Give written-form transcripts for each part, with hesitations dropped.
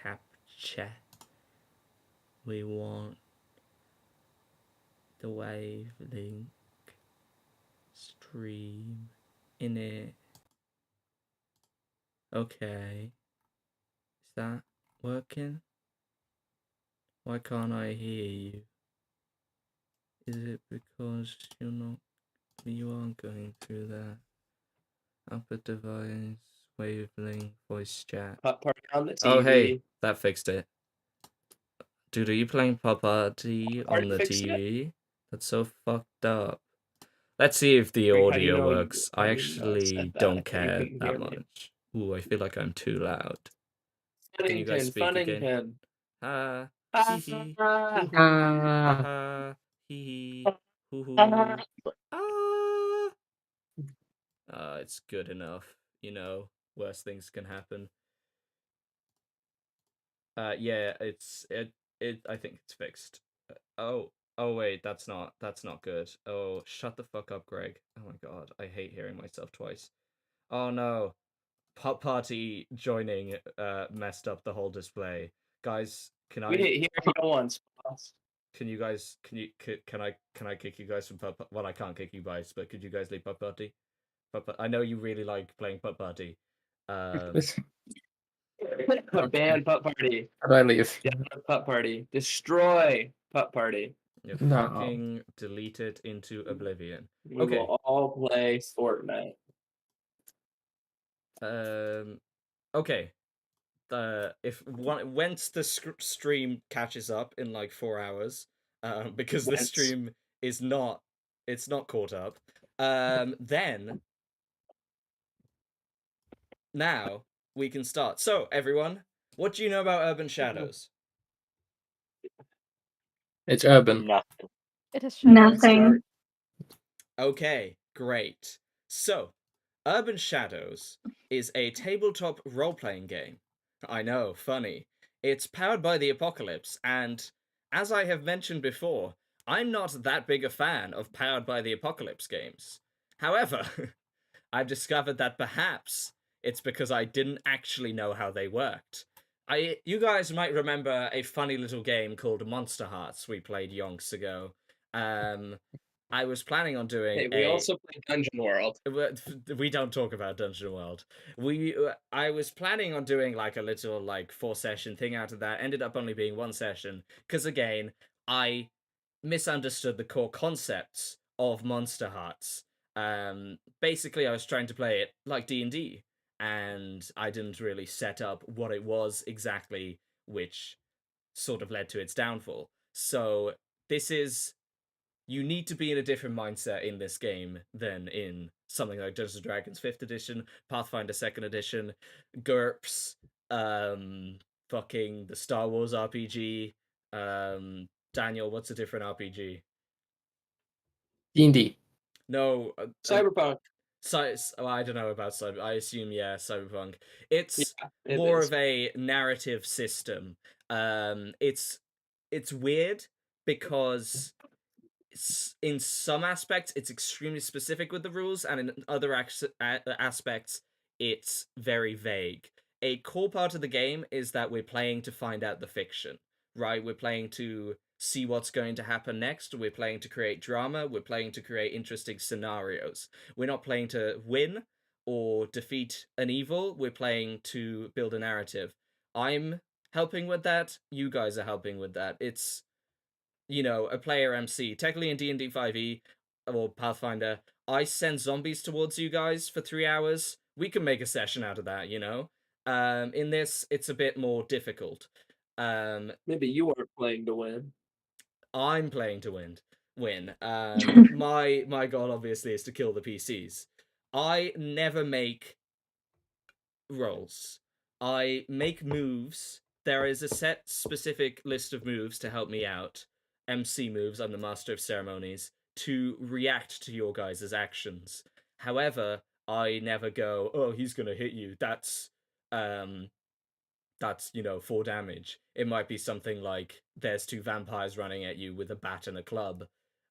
capture. We want the wavelength stream in it. Okay. Is that working? Why can't I hear you? Is it because you aren't going through that output device wavelength voice chat? Putt Party on the TV. Oh hey, that fixed it. Dude, are you playing Putt Party on the TV? That's so fucked up. Let's see if the audio works. I actually don't care that much. Ooh, I feel like I'm too loud. Can you guys speak again? Ha, hee hee, ha ha, hee hee, hoo hoo. It's good enough. Worse things can happen. Yeah, I think it's fixed. Oh wait, that's not good. Oh, shut the fuck up, Greg. Oh my god, I hate hearing myself twice. Oh no. Putt Party joining messed up the whole display. Guys, we didn't hear you once. Can you guys can I kick you guys from Putt Party? Well, I can't kick you guys, but could you guys leave Putt Party? I know you really like playing Putt Party. Ban Putt Party. How do I leave? Yeah, Putt Party. Destroy Putt Party. You fucking delete it into oblivion. We will all play Fortnite. Okay. Once the stream catches up in like 4 hours, because the stream is not caught up, then now we can start. So everyone, what do you know about Urban Shadows? It's urban. Nothing. It is Nothing. Okay, great. So, Urban Shadows is a tabletop role-playing game. I know, funny. It's powered by the apocalypse, and as I have mentioned before, I'm not that big a fan of powered by the apocalypse games. However, I've discovered that perhaps it's because I didn't actually know how they worked. You guys might remember a funny little game called Monster Hearts we played yonks ago. I was planning on doing. We also played Dungeon World. We don't talk about Dungeon World. I was planning on doing like a little 4-session thing out of that. Ended up only being 1 session because again I misunderstood the core concepts of Monster Hearts. Basically, I was trying to play it like D&D, and I didn't really set up what it was exactly, which sort of led to its downfall. So you need to be in a different mindset in this game than in something like Dungeons & Dragons 5th edition, Pathfinder 2nd edition, GURPS, fucking the Star Wars RPG. Daniel, what's a different RPG? D&D. No. Cyberpunk. I don't know about Cyber. I assume, yeah, Cyberpunk. It's more of a narrative system. It's weird because in some aspects it's extremely specific with the rules, and in other aspects it's very vague. A core part of the game is that we're playing to find out the fiction, right? We're playing to see what's going to happen next. We're playing to create drama. We're playing to create interesting scenarios. We're not playing to win or defeat an evil. We're playing to build a narrative. I'm helping with that. You guys are helping with that. It's a player MC. Technically in D&D 5e or Pathfinder, I send zombies towards you guys for 3 hours. We can make a session out of that, in this, it's a bit more difficult. Maybe you are playing to win. I'm playing to win. My goal obviously is to kill the PCs. I never make rolls. I make moves. There is a set specific list of moves to help me out. MC moves, I'm the master of ceremonies, to react to your guys' actions. However, I never go, oh, he's gonna hit you. That's 4 damage. It might be something like there's 2 vampires running at you with a bat and a club.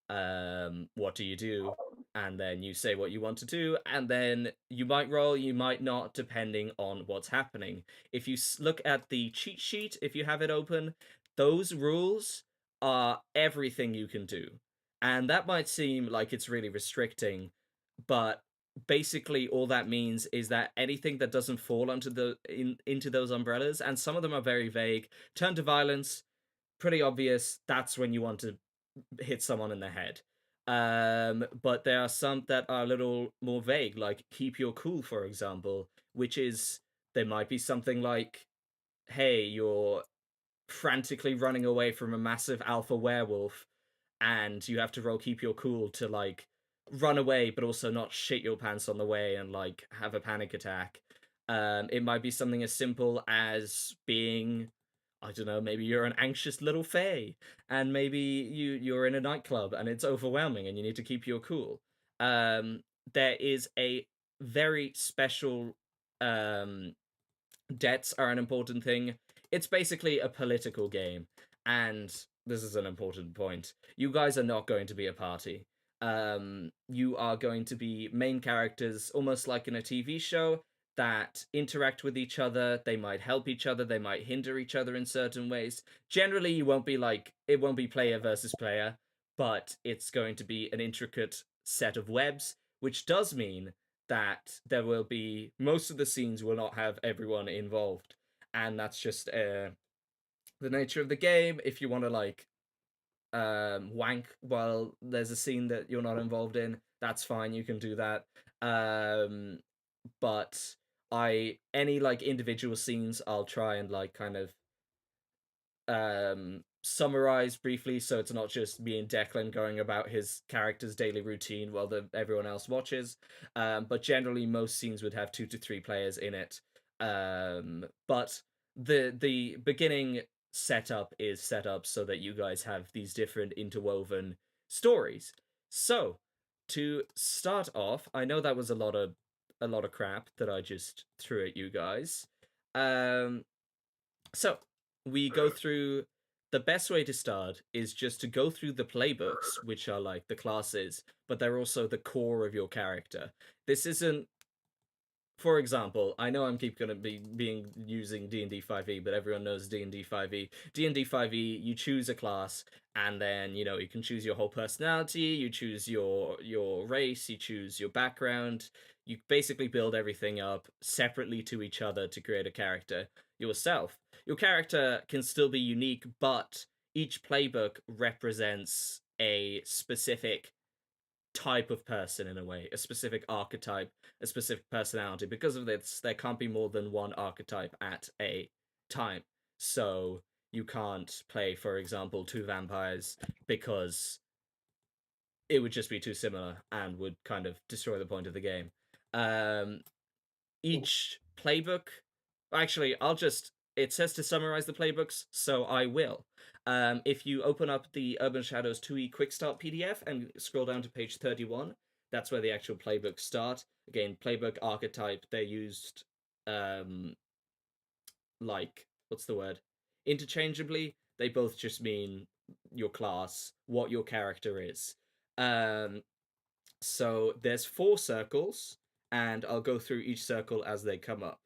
What do you do? and then you say what you want to do, and then you might roll, you might not, depending on what's happening. If you look at the cheat sheet, if you have it open, those rules are everything you can do. And that might seem like it's really restricting, but basically all that means is that anything that doesn't fall into those umbrellas, and some of them are very vague, turn to violence, pretty obvious, that's when you want to hit someone in the head. But there are some that are a little more vague, like keep your cool, for example, which is there might be something like, hey, you're frantically running away from a massive alpha werewolf, and you have to roll keep your cool to like run away, but also not shit your pants on the way and like have a panic attack. It might be something as simple as being, I don't know, maybe you're an anxious little fae, and maybe you're in a nightclub and it's overwhelming and you need to keep your cool. There is a very special um debts are an important thing. It's basically a political game, and this is an important point. You guys are not going to be a party. You are going to be main characters, almost like in a TV show, that interact with each other. They might help each other. They might hinder each other in certain ways. Generally, you won't be like it won't be player versus player, but it's going to be an intricate set of webs, which does mean that there will be most of the scenes will not have everyone involved, and that's just the nature of the game. If you want to like wank while there's a scene that you're not involved in, that's fine, you can do that. But I any like individual scenes I'll try and like kind of summarize briefly, so it's not just me and Declan going about his character's daily routine while everyone else watches. But generally, most scenes would have 2 to 3 players in it. But the beginning setup is set up so that you guys have these different interwoven stories. So to start off, I know that was a lot of crap that I just threw at you guys. Um, so we go through the best way to start is just to go through the playbooks, which are like the classes, but they're also the core of your character. This isn't, for example, I know I'm keep gonna be being using D&D 5e, but everyone knows D&D 5e. D&D 5e, you choose a class, and then you can choose your whole personality, you choose your race, you choose your background. You basically build everything up separately to each other to create a character yourself. Your character can still be unique, but each playbook represents a specific type of person in a way, a specific archetype, a specific personality. Because of this, there can't be more than one archetype at a time. So you can't play, for example, 2 vampires because it would just be too similar and would kind of destroy the point of the game. Um, each playbook, actually, it says to summarize the playbooks, so I will. If you open up the Urban Shadows 2e Quick Start PDF and scroll down to page 31, that's where the actual playbooks start. Again, playbook archetype, they're used like, what's the word? Interchangeably. They both just mean your class, what your character is. Um, so there's 4 circles, and I'll go through each circle as they come up.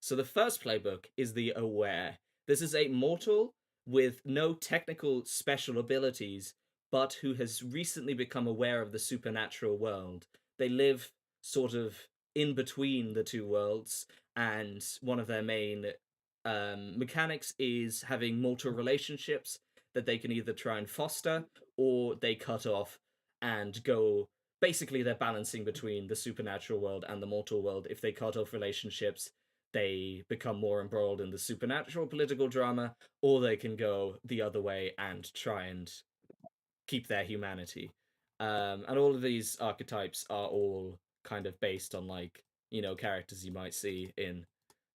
So the first playbook is the Aware. This is a mortal with no technical special abilities, but who has recently become aware of the supernatural world. They live sort of in between the 2 worlds, and one of their main mechanics is having mortal relationships that they can either try and foster or they cut off and go. Basically, they're balancing between the supernatural world and the mortal world. If they cut off relationships, they become more embroiled in the supernatural political drama, or they can go the other way and try and keep their humanity. And all of these archetypes are all kind of based on like characters you might see in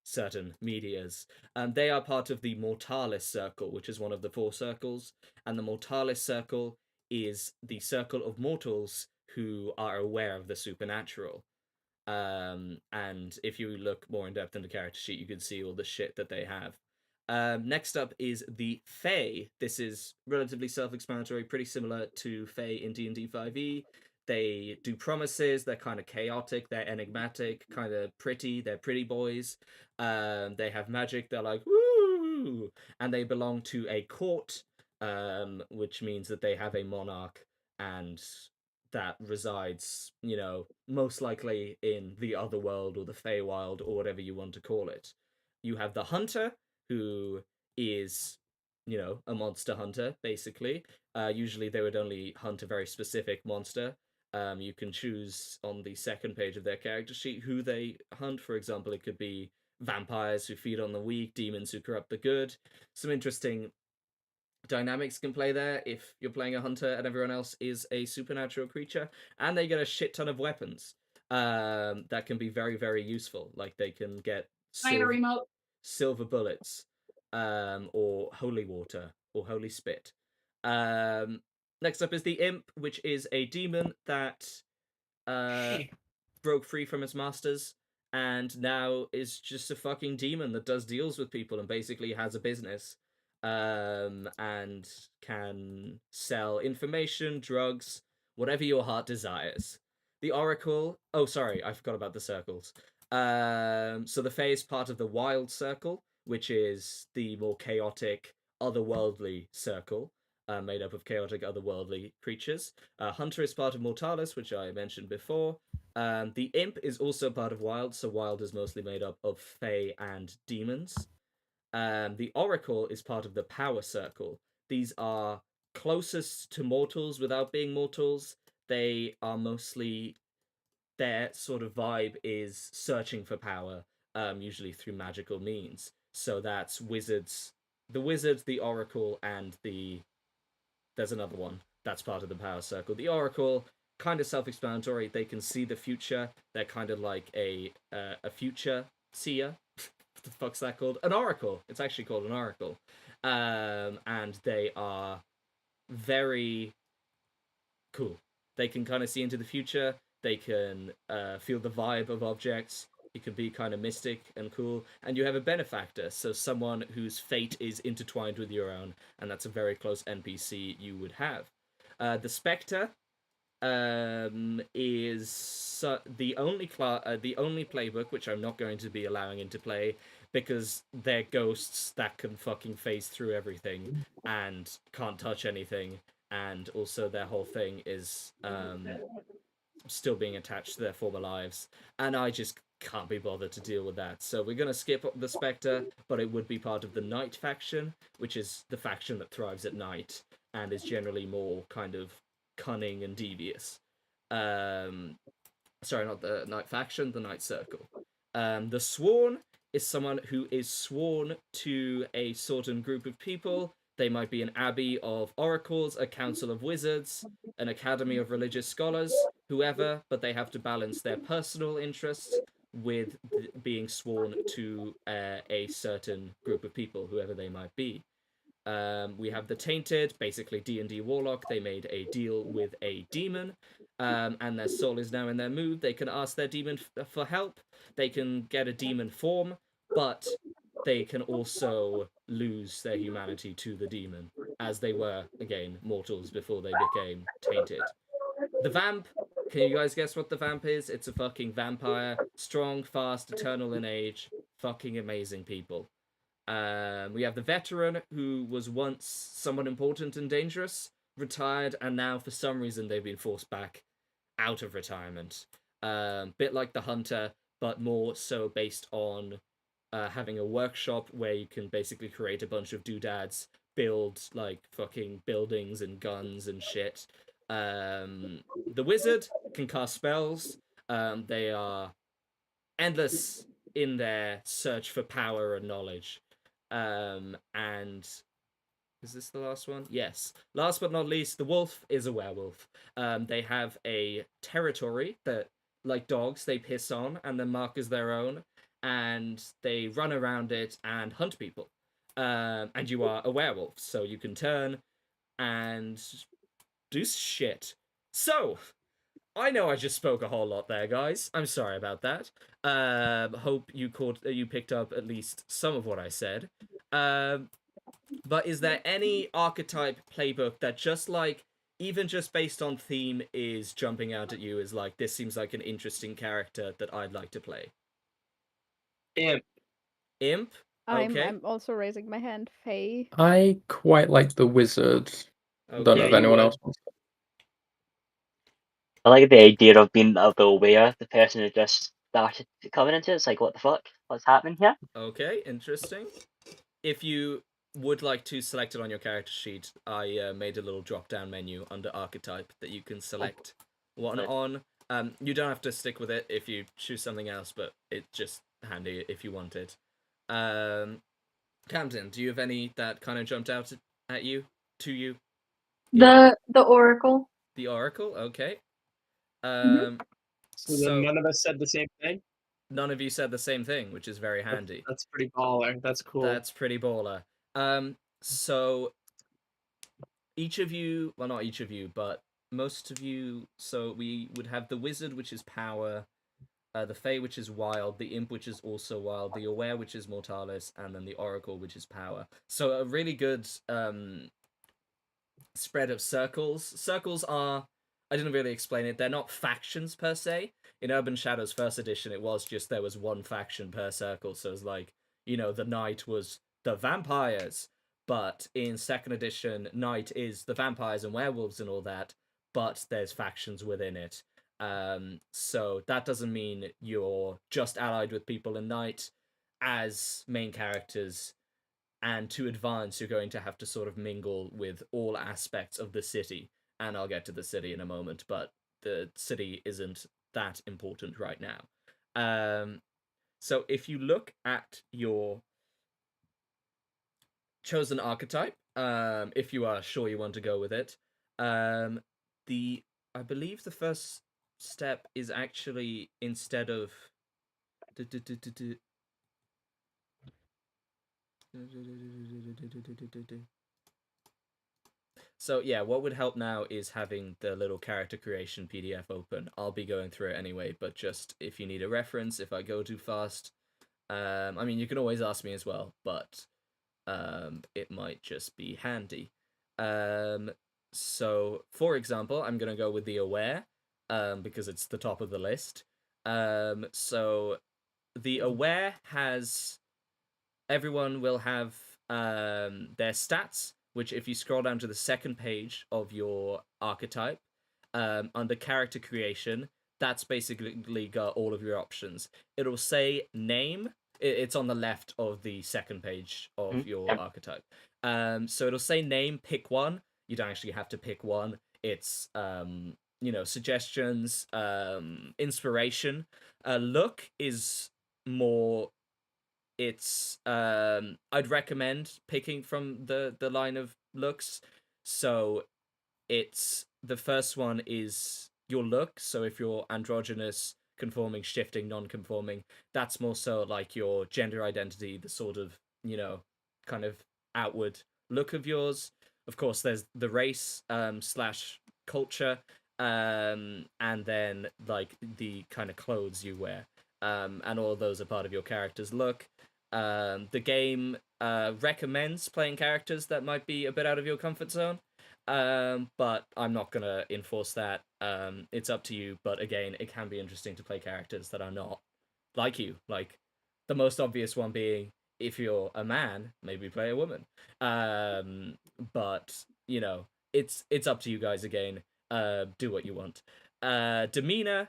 certain medias. They are part of the Mortalis Circle, which is one of the 4 circles, and the Mortalis Circle is the circle of mortals who are aware of the supernatural. And if you look more in depth in the character sheet, you can see all the shit that they have. Next up is the Fae. This is relatively self-explanatory, pretty similar to Fae in D&D 5e. They do promises. They're kind of chaotic. They're enigmatic, kind of pretty. They're pretty boys. They have magic. They're like woo, and they belong to a court, which means that they have a monarch, and that resides, most likely in the other world or the Feywild or whatever you want to call it. You have the hunter, who is, a monster hunter, basically. Usually they would only hunt a very specific monster. You can choose on the second page of their character sheet who they hunt. For example, it could be vampires who feed on the weak, demons who corrupt the good. Some interesting dynamics can play there if you're playing a hunter and everyone else is a supernatural creature, and they get a shit ton of weapons that can be very, very useful. Like they can get silver bullets, or holy water, or holy spit. Um, Next up is the imp, which is a demon that broke free from its masters and now is just a fucking demon that does deals with people and basically has a business, and can sell information, drugs, whatever your heart desires. The Oracle. Oh, sorry, I forgot about the circles. So the Fae is part of the Wild Circle, which is the more chaotic, otherworldly circle, made up of chaotic, otherworldly creatures. Hunter is part of Mortalis, which I mentioned before. The Imp is also part of Wild, so Wild is mostly made up of Fae and demons. The Oracle is part of the Power Circle. These are closest to mortals without being mortals. They are mostly, their sort of vibe is searching for power, usually through magical means. So that's wizards, the Oracle, and there's another one that's part of the Power Circle. The Oracle, kind of self-explanatory. They can see the future. They're kind of like a future seer. What the fuck's that called? An oracle. It's actually called an oracle. And they are very cool. They can kind of see into the future. They can feel the vibe of objects. It can be kind of mystic and cool. And you have a benefactor, so someone whose fate is intertwined with your own, and that's a very close NPC you would have. The Spectre is the only playbook which I'm not going to be allowing into play because they're ghosts that can fucking phase through everything and can't touch anything, and also their whole thing is still being attached to their former lives, and I just can't be bothered to deal with that. So we're gonna skip the Spectre, but it would be part of the Night faction, which is the faction that thrives at night and is generally more kind of cunning and devious. Um, Sorry, not the Night faction, the Night Circle. The Sworn is someone who is sworn to a certain group of people. They might be an abbey of oracles, a council of wizards, an academy of religious scholars, whoever, but they have to balance their personal interests with being sworn to a certain group of people, whoever they might be. We have the Tainted, basically D&D Warlock. They made a deal with a demon, and their soul is now in their mood. They can ask their demon for help. They can get a demon form, but they can also lose their humanity to the demon, as they were, again, mortals before they became tainted. The Vamp. Can you guys guess what the Vamp is? It's a fucking vampire. Strong, fast, eternal in age. Fucking amazing people. We have the Veteran, who was once someone important and dangerous, retired, and now for some reason they've been forced back out of retirement. Bit like the Hunter, but more so based on having a workshop where you can basically create a bunch of doodads, build like fucking buildings and guns and shit. The Wizard can cast spells. They are endless in their search for power and knowledge. And is this the last one? Yes. Last but not least, the wolf is a werewolf. They have a territory that, like dogs, they piss on and then mark as their own, and they run around it and hunt people. And you are a werewolf, so you can turn and do shit. So, I know I just spoke a whole lot there, guys. I'm sorry about that. Hope you picked up at least some of what I said. But is there any archetype playbook that, just like even just based on theme, is jumping out at you as like, this seems like an interesting character that I'd like to play? Imp. Imp? Okay. I'm also raising my hand. Faye. I quite like the wizard. Don't know Yeah, Okay. if you anyone would. else wants to. I like the idea of being a little aware the person who just started coming into it. It's like, what the fuck? What's happening here? Okay, interesting. If you would like to select it on your character sheet, I made a little drop down menu under archetype that you can select one Good. on. You don't have to stick with it if you choose something else, but it's just handy if you want it. Camden, do you have any that kind of jumped out at you? To you? The Oracle. The Oracle, okay. So So then none of us said the same thing? none of you said the same thing, which is very handy. That's pretty baller. That's cool. That's pretty baller. So each of you, well, not each of you, but most of you. So we would have the wizard, which is power, the Fae, which is wild, the imp, which is also wild, the aware, which is mortalis, and then the oracle, which is power. So a really good spread of circles. Circles are, I didn't really explain it, they're not factions per se. In Urban Shadows first edition, it was just there was one faction per circle, so it was like, the knight was the vampires. But in second edition, knight is the vampires and werewolves and all that, but there's factions within it. So that doesn't mean you're just allied with people in knight as main characters, and to advance you're going to have to sort of mingle with all aspects of the city, and I'll get to the city in a moment, but the city isn't that important right now. So if you look at your chosen archetype, if you are sure you want to go with it, the I believe the first step is actually, instead of so yeah, what would help now is having the little character creation PDF open. I'll be going through it anyway, but just if you need a reference, if I go too fast, I mean, you can always ask me as well, but it might just be handy. So for example, I'm gonna go with the aware, because it's the top of the list. So the aware has, everyone will have their stats, which if you scroll down to the second page of your archetype, under character creation, that's basically got all of your options. It'll say name. It's on the left of the second page of your archetype. So it'll say name, pick one. You don't actually have to pick one. It's suggestions, inspiration. Look is more, it's I'd recommend picking from the line of looks. So it's, the first one is your look. So if you're androgynous, conforming, shifting, non-conforming, that's more so like your gender identity, the sort of, kind of outward look of yours. Of course, there's the race slash culture, and then like the kind of clothes you wear, and all of those are part of your character's look. The game recommends playing characters that might be a bit out of your comfort zone, but I'm not gonna enforce that. It's up to you, but again, it can be interesting to play characters that are not like you. Like the most obvious one being, if you're a man, maybe play a woman. But it's up to you guys again. Do what you want. Demeanor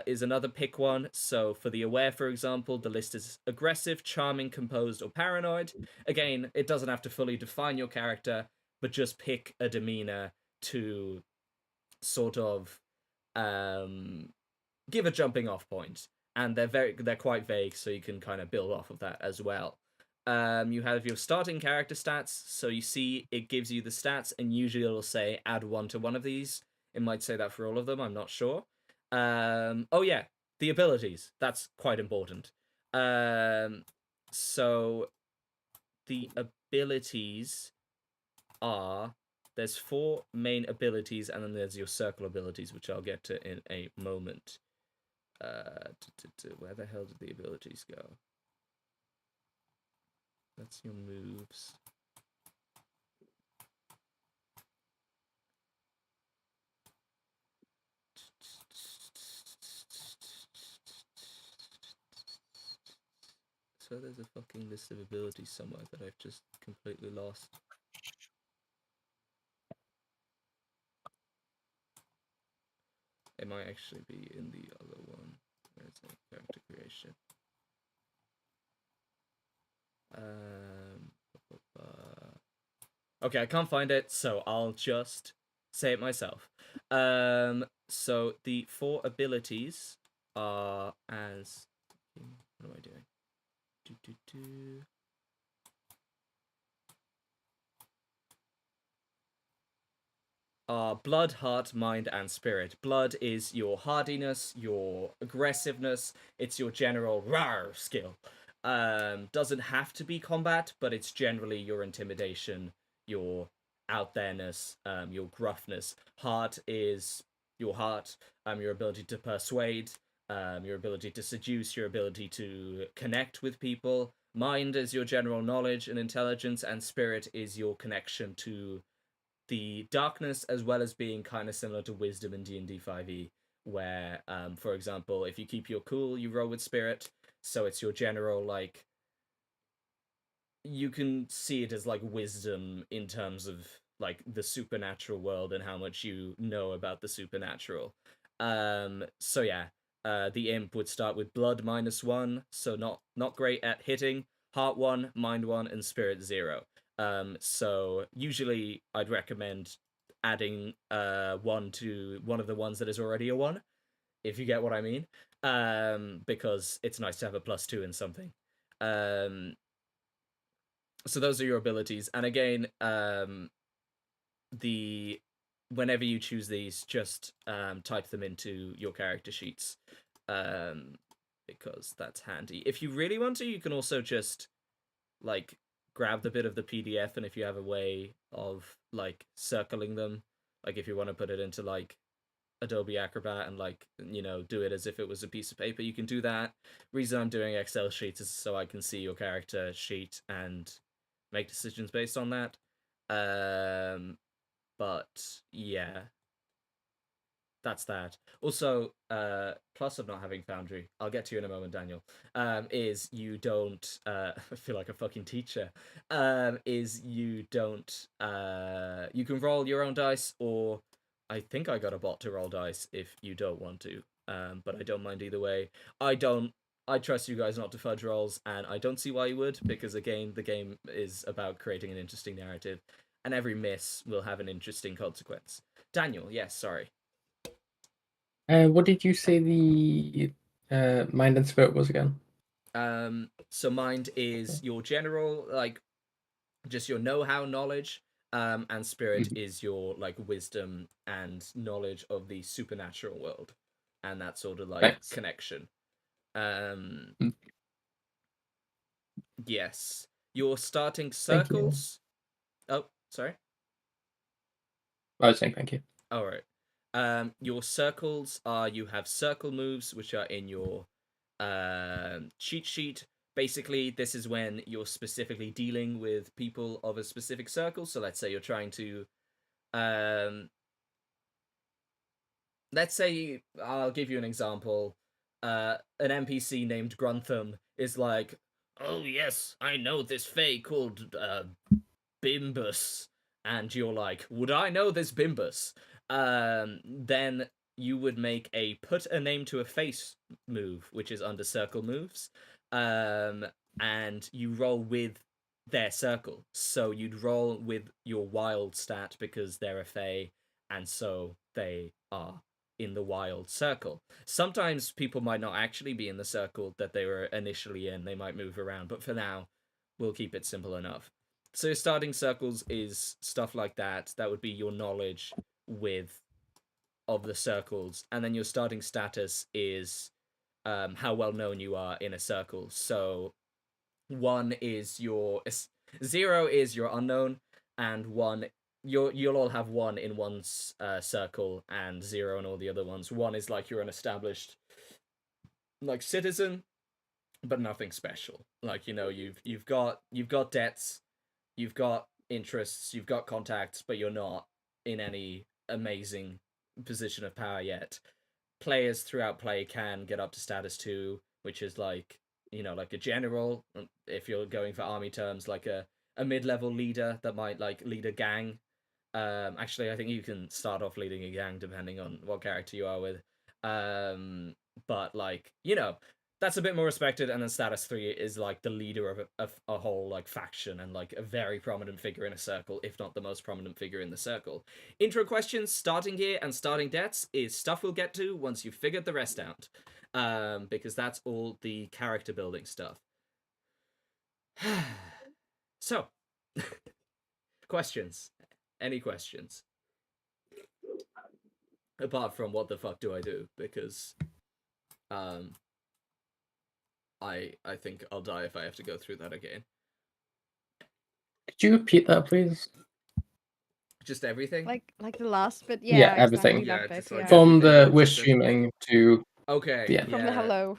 is another pick one. So for the aware, for example, the list is aggressive, charming, composed, or paranoid. Again, it doesn't have to fully define your character, but just pick a demeanor to sort of give a jumping off point. And they're quite vague, so you can kind of build off of that as well. You have your starting character stats, so you see it gives you the stats, and usually it'll say add one to one of these. It might say that for all of them, I'm not sure. Oh yeah, the abilities, that's quite important. So the abilities are, there's 4 main abilities, and then there's your circle abilities, which I'll get to in a moment. Where the hell did the abilities go? That's your moves. swear there's a fucking list of abilities somewhere that I've just completely lost. It might actually be in the other one. Where is it? Character creation. Okay, I can't find it, so I'll just say it myself. So the 4 abilities are as... What am I doing? Blood, heart, mind, and spirit. Blood is your hardiness, your aggressiveness, it's your general rawr skill. Doesn't have to be combat, but it's generally your intimidation, your out there-ness, your gruffness. Heart is your heart, your ability to persuade, your ability to seduce, your ability to connect with people. Mind is your general knowledge and intelligence, and spirit is your connection to the darkness, as well as being kind of similar to wisdom in D&D 5e, where, for example, if you keep your cool, you roll with spirit, so it's your general, like, you can see it as, like, wisdom in terms of, like, the supernatural world and how much you know about the supernatural. So yeah, the imp would start with blood -1, so not great at hitting, heart 1, mind 1, and spirit 0. So usually I'd recommend adding 1 to one of the ones that is already a 1, if you get what I mean, because it's nice to have a +2 in something. So those are your abilities, and again, whenever you choose these, just type them into your character sheets, because that's handy. If you really want to, you can also just like grab the bit of the PDF, and if you have a way of like circling them, like if you want to put it into like Adobe Acrobat and like, you know, do it as if it was a piece of paper, you can do that. Reason I'm doing Excel sheets is so I can see your character sheet and make decisions based on that. But yeah, that's that. Also, plus of not having Foundry, I'll get to you in a moment, Daniel, is you don't, I feel like a fucking teacher, is you don't, you can roll your own dice, or I think I got a bot to roll dice if you don't want to, but I don't mind either way. I trust you guys not to fudge rolls, and I don't see why you would, because again, the game is about creating an interesting narrative, and every miss will have an interesting consequence. Daniel, yes, sorry. What did you say the mind and spirit was again? So mind is your general, like, just your know-how knowledge, and spirit is your like wisdom and knowledge of the supernatural world, and that sort of like connection. Yes, your starting circles. Oh, sorry. I was saying thank you. All right. Your circles are, you have circle moves, which are in your cheat sheet. Basically, this is when you're specifically dealing with people of a specific circle. So let's say you're trying to, let's say, I'll give you an example. An NPC named Gruntham is like, oh yes, I know this fae called Bimbus. And you're like, would I know this Bimbus? Then you would make a put a name to a face move, which is under circle moves. And you roll with their circle. So you'd roll with your wild stat because they're a fae, and so they are in the wild circle. Sometimes people might not actually be in the circle that they were initially in. They might move around, but for now, we'll keep it simple enough. So starting circles is stuff like that. That would be your knowledge of the circles, and then your starting status is how well known you are in a circle. So 1 is your 0 is your unknown, and 1 you'll all have 1 in one's circle, and 0 in all the other ones. 1 is like you're an established like citizen, but nothing special. Like, you know, you've got debts, you've got interests, you've got contacts, but you're not in any amazing position of power yet. Players throughout play can get up to status 2, which is like like a general, if you're going for army terms, like a mid-level leader that might like lead a gang. Actually, I think you can start off leading a gang depending on what character you are with. But like, that's a bit more respected, and then status 3 is like the leader of a whole like faction and like a very prominent figure in a circle, if not the most prominent figure in the circle. Intro questions, starting gear, and starting debts is stuff we'll get to once you've figured the rest out. Because that's all the character building stuff. So, questions? Any questions? Apart from what the fuck do I do? Because I think I'll die if I have to go through that again. Could you repeat that, please? Just everything? Like the last bit. Yeah, Yeah, everything. exactly Yeah, that bit. just, like, Yeah. From everything, the not we're just the- streaming to Okay. the end. From the hello.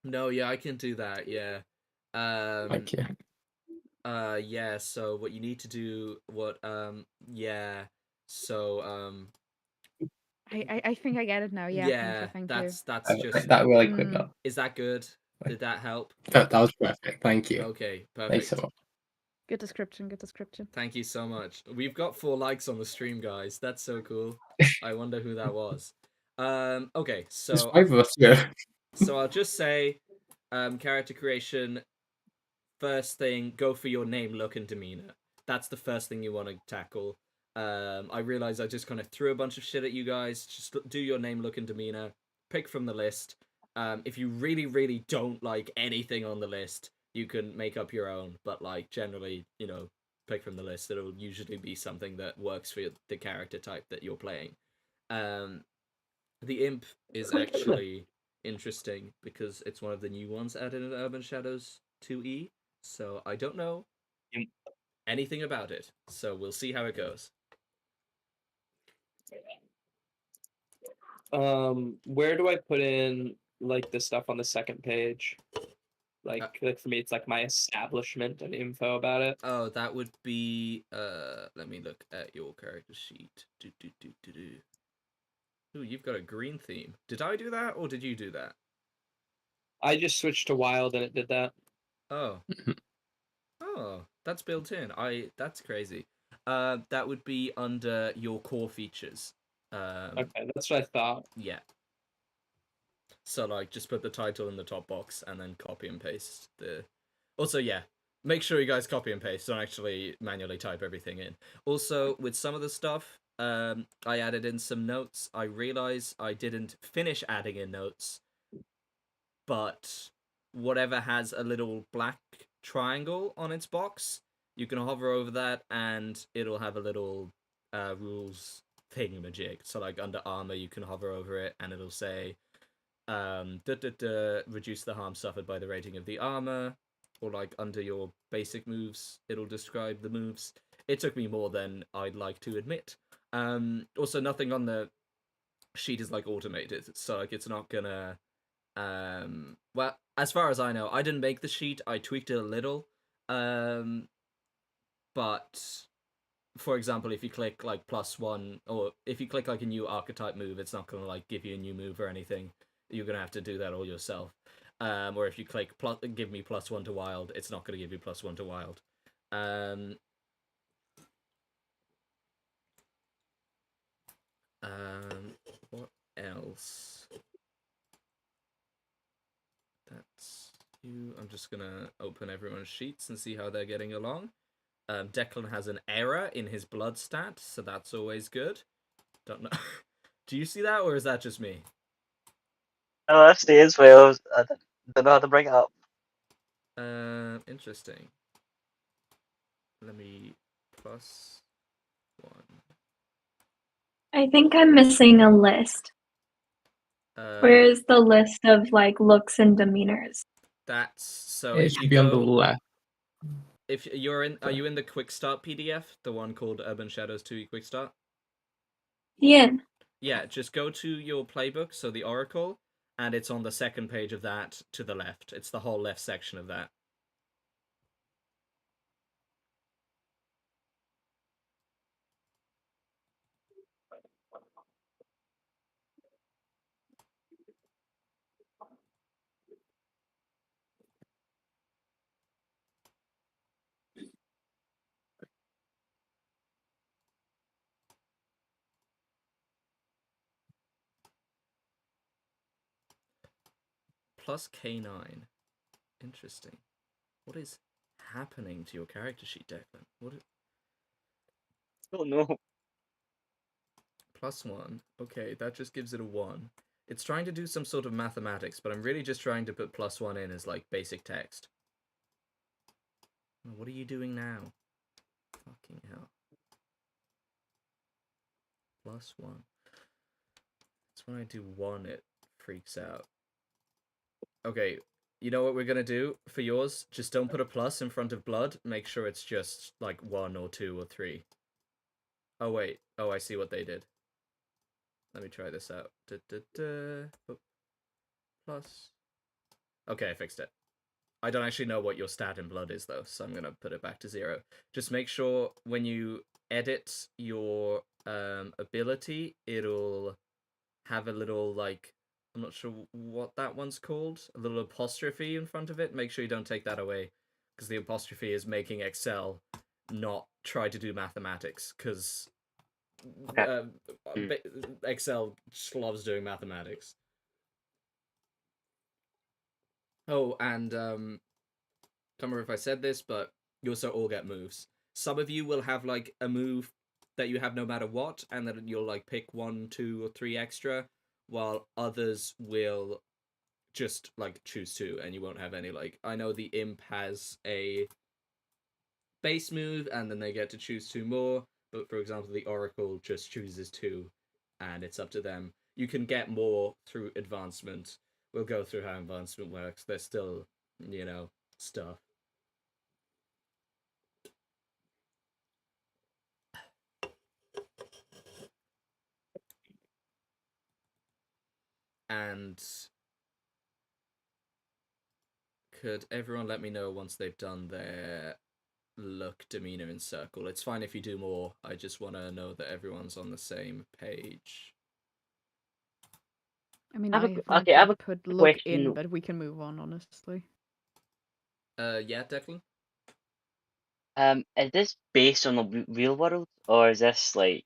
No, yeah, I can do that, yeah. Thank you. Yeah, so what you need to do, yeah, so, I think I get it now. Yeah. Thank you. that's just, That really quick up. is that good? Did that help? That was perfect. Thank you. Okay, Thanks perfect. so much. Good description. Good description. Thank you so much. We've got 4 likes on the stream, guys. That's so cool. I wonder who that was. Okay, There's so 5 of us here. so I'll just say, character creation. First thing, go for your name, look, and demeanor. That's the first thing you want to tackle. I realize I just kind of threw a bunch of shit at you guys. Just do your name, look, and demeanor. Pick from the list. If you really, really don't like anything on the list, you can make up your own. But like generally, pick from the list. It'll usually be something that works for the character type that you're playing. The imp is actually interesting because it's one of the new ones added in Urban Shadows 2E. So I don't know anything about it. So we'll see how it goes. Where do I put in like the stuff on the second page? Like for me, it's like my establishment and info about it. Oh, that would be let me look at your character sheet. Ooh, you've got a green theme. Did I do that or did you do that? I just switched to wild and it did that. Oh. Oh, that's built in. That's crazy. That would be under your core features. Okay, that's what I thought. Yeah. So like just put the title in the top box and then copy and paste the. Also, yeah, make sure you guys copy and paste. Don't actually manually type everything in. Also, with some of the stuff, I added in some notes. I realize I didn't finish adding in notes, but whatever has a little black triangle on its box, you can hover over that and it'll have a little rules thingamajig. So like under armor, you can hover over it and it'll say reduce the harm suffered by the rating of the armor, or like under your basic moves, it'll describe the moves. It took me more than I'd like to admit. Also, nothing on the sheet is like automated, so like it's not gonna. Well, as far as I know, I didn't make the sheet. I tweaked it a little. But for example, if you click like +1, or if you click like a new archetype move, it's not gonna like give you a new move or anything. You're gonna have to do that all yourself. Or if you click give me +1 to wild, it's not gonna give you +1 to wild. What else? That's you. I'm just gonna open everyone's sheets and see how they're getting along. Declan has an error in his blood stat, so that's always good. Don't know. Do you see that, or is that just me? Oh, that's the as well. I don't know how to bring it up. Interesting. Let me +1. I think I'm missing a list. Where's the list of like looks and demeanors? That's so. It If should you be on the go, left. if you're in, are you in the Quick Start PDF, the one called Urban Shadows 2 Quick Start? Yeah. Yeah, just go to your playbook, so the Oracle, and it's on the second page of that to the left. It's the whole left section of that. plus K9. Interesting. What is happening to your character sheet, Declan? Oh no. +1. Okay, that just gives it a 1. It's trying to do some sort of mathematics, but I'm really just trying to put +1 in as like basic text. What are you doing now? Fucking hell. +1. It's when I do 1 it freaks out. Okay, you know what we're gonna do for yours? Just don't put a plus in front of blood. Make sure it's just like 1 or 2 or 3. Oh wait. Oh, I see what they did. Let me try this out. Oh, plus. Okay, I fixed it. I don't actually know what your stat in blood is though, so I'm gonna put it back to 0. Just make sure when you edit your ability, it'll have a little like, I'm not sure what that one's called, a little apostrophe in front of it. Make sure you don't take that away, because the apostrophe is making Excel not try to do mathematics, because Okay. Excel just loves doing mathematics. Oh, and can't remember if I said this, but you also all get moves. Some of you will have like a move that you have no matter what, and then you'll like pick 1, 2, or 3 extra, while others will just like choose 2, and you won't have any. Like, I know the imp has a base move, and then they get to choose 2 more. But for example, the oracle just chooses 2, and it's up to them. You can get more through advancement. We'll go through how advancement works. There's still, stuff. And could everyone let me know once they've done their look, demeanor, and circle? It's fine if you do more. I just want to know that everyone's on the same page. I mean, I I have have okay, I have a put look in, question. but we can move on, honestly. Yeah, Declan? Is this based on the real world, or is this like?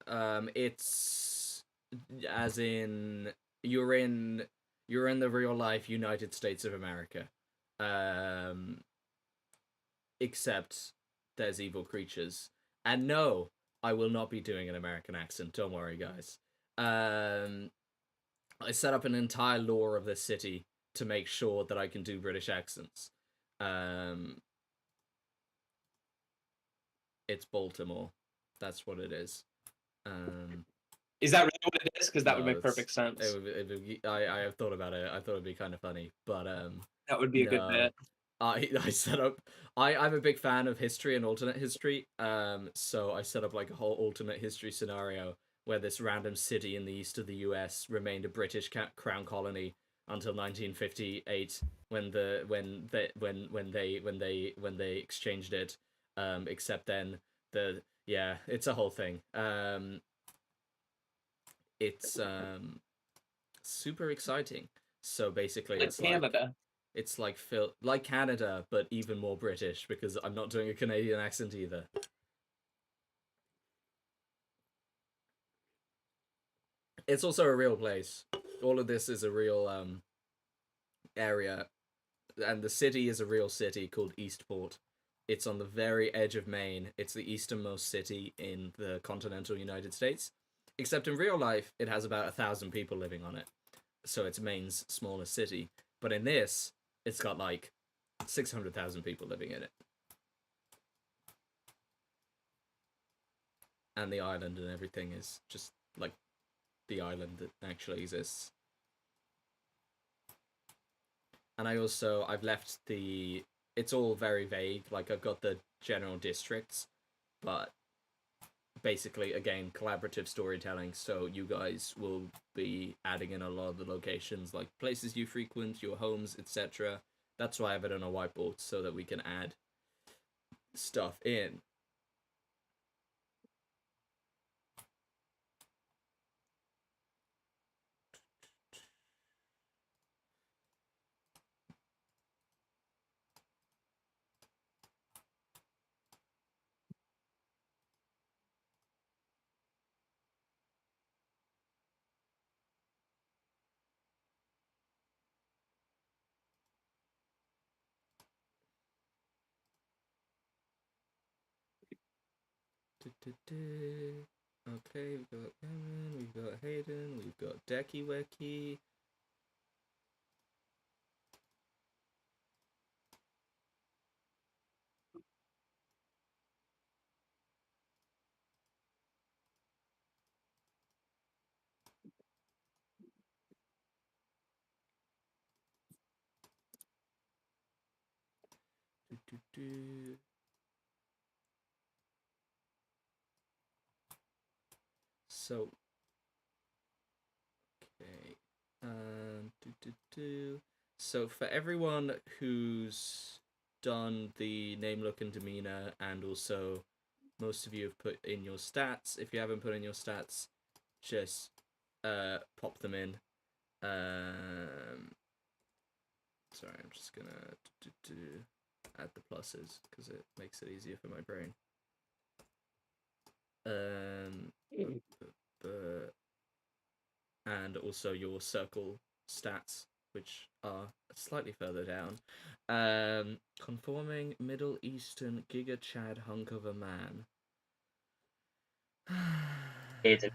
It's as in you're in the real life United States of America. Except there's evil creatures. And no, I will not be doing an American accent. Don't worry, guys. I set up an entire lore of this city to make sure that I can do British accents. It's Baltimore. That's what it is. Is that really what it is? Because that would No, make perfect sense. I have thought about it. I thought it'd be kind of funny, but That would be a good no. bit. I set up. I'm a big fan of history and alternate history. So I set up like a whole alternate history scenario where this random city in the east of the U.S. remained a British crown colony until 1958, when they exchanged it. Except then it's a whole thing. It's super exciting. So basically, Like it's Canada. it's like like Canada, but even more British, because I'm not doing a Canadian accent either. It's also a real place. All of this is a real area, and the city is a real city called Eastport. It's on the very edge of Maine. It's the easternmost city in the continental United States. Except in real life, it has about 1,000 people living on it. So it's Maine's smallest city. But in this, it's got like 600,000 people living in it. And the island and everything is just like the island that actually exists. And I've left it's all very vague. Like, I've got the general districts, but basically, again, collaborative storytelling. So you guys will be adding in a lot of the locations, like places you frequent, your homes, etc. That's why I have it on a whiteboard, so that we can add stuff in. Okay, we've got Cameron, we've got Hayden, we've got Decky Wecky. So, okay. So for everyone who's done the name, look, and demeanor, and also most of you have put in your stats. If you haven't put in your stats, just pop them in. Sorry, I'm just gonna add the pluses because it makes it easier for my brain. And also your circle stats, which are slightly further down. Conforming Middle Eastern Giga Chad hunk of a man. Hayden.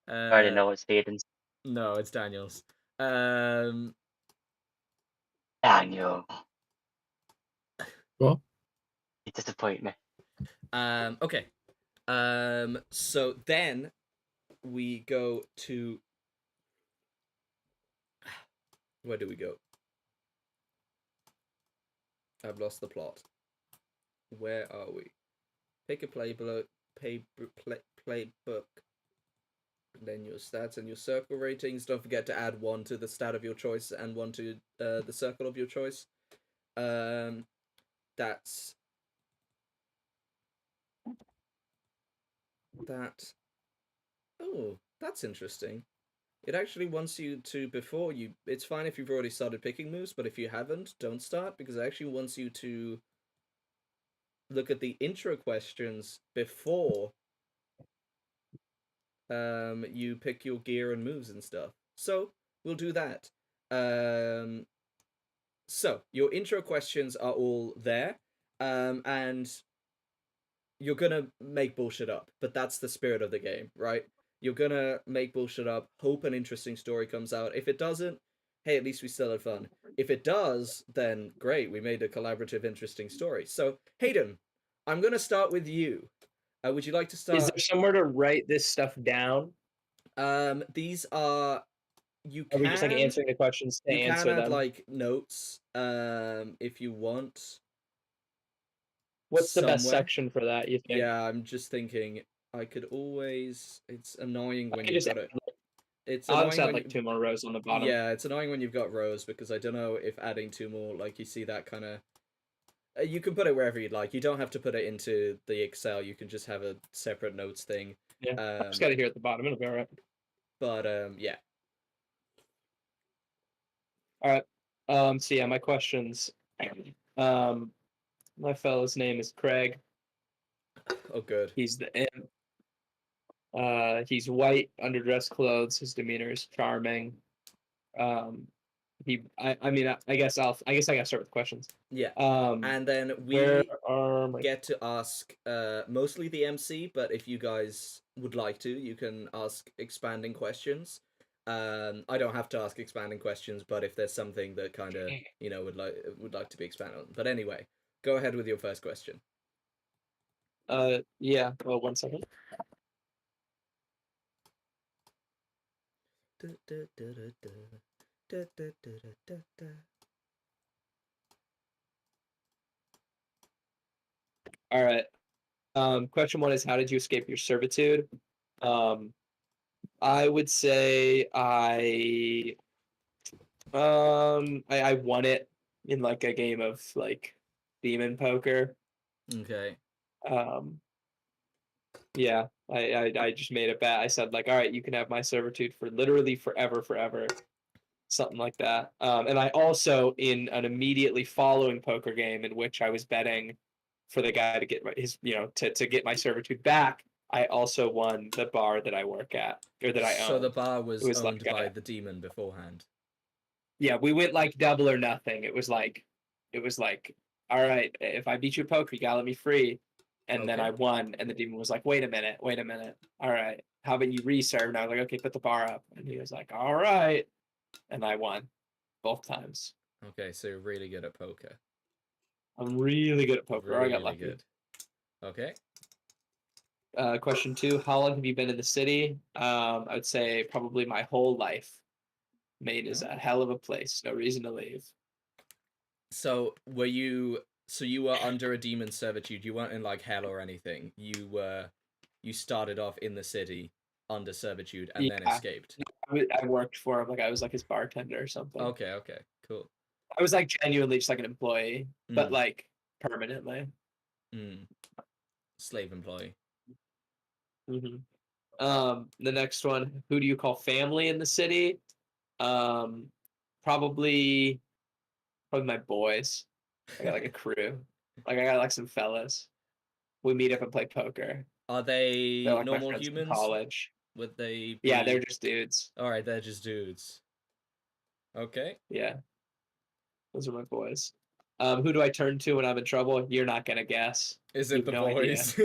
I I already know it's Hayden's. No, it's Daniel's. Daniel. What? You disappoint me. Okay. So then we go to, where do we go? I've lost the plot. Where are we? Pick a playbook, then your stats and your circle ratings. Don't forget to add 1 to the stat of your choice and 1 to the circle of your choice. That's that. Oh, that's interesting. It actually wants you to, before you, it's fine if you've already started picking moves, but if you haven't, don't start, because it actually wants you to look at the intro questions before you pick your gear and moves and stuff. So we'll do that. So your intro questions are all there, and you're gonna make bullshit up, but that's the spirit of the game, right? You're gonna make bullshit up, hope an interesting story comes out. If it doesn't, hey, at least we still had fun. If it does, then great, we made a collaborative, interesting story. So, Hayden, I'm gonna start with you. Would you like to start? Is there somewhere to write this stuff down? These are, you Are can, we just like answering the questions to you can answer add them? like notes, if you want. What's the best somewhere. section for that, you think? Yeah, I'm just thinking I could always. It's annoying I when could you've just got it. It's I'll annoying just add when like 2 more rows on the bottom. yeah, it's annoying when you've got rows because I don't know if adding 2 more, like, you see that kind of. You can put it wherever you'd like. You don't have to put it into the Excel. You can just have a separate notes thing. Yeah, I just got it here at the bottom. It'll be all right. But yeah. All right. So yeah, my questions. My fellow's name is Craig. Oh, good. He's the imp. He's white, underdress clothes. His demeanor is charming. I guess I gotta start with questions. Yeah. And then where we are my get to ask mostly the MC, but if you guys would like to, you can ask expanding questions. I don't have to ask expanding questions, but if there's something that kind of would like to be expanded on. But anyway, go ahead with your first question. Yeah. Well, 1 second. All right. Question 1 is, how did you escape your servitude? I would say I won it in like a game of like demon poker. Okay. Yeah, I just made a bet. I said like, all right, you can have my servitude for literally forever, something like that. And I also, in an immediately following poker game in which I was betting for the guy to get his, to get my servitude back, I also won the bar that I work at, or that I own. So the bar was owned like by the demon beforehand. Yeah, we went like double or nothing. It was like all right, if I beat you at poker, you gotta let me free. And then Okay. I won, and the demon was like, wait a minute. All right, how about you reserve? And I was like, okay, put the bar up. And he was like, all right. And I won both times. Okay, so you're really good at poker. I'm really good at poker. I got Really lucky. good. Okay. Question 2, how long have you been in the city? I would say probably my whole life. Maine is a hell of a place. No reason to leave. So you were under a demon servitude. You weren't in like hell or anything. You started off in the city under servitude and then Yeah. escaped. I worked for him. Like I was like his bartender or something. Okay, cool. I was like genuinely just like an employee, but like permanently. Slave employee. Mm-hmm. The next one, who do you call family in the city? Probably my boys. I got like a crew. Like I got like some fellas. We meet up and play poker. Are they They're like my normal friends from humans? college. Would they be... Yeah, they're just dudes. All right, they're just dudes. Okay. Yeah. Those are my boys. Who do I turn to when I'm in trouble? You're not gonna guess. Is it the no boys?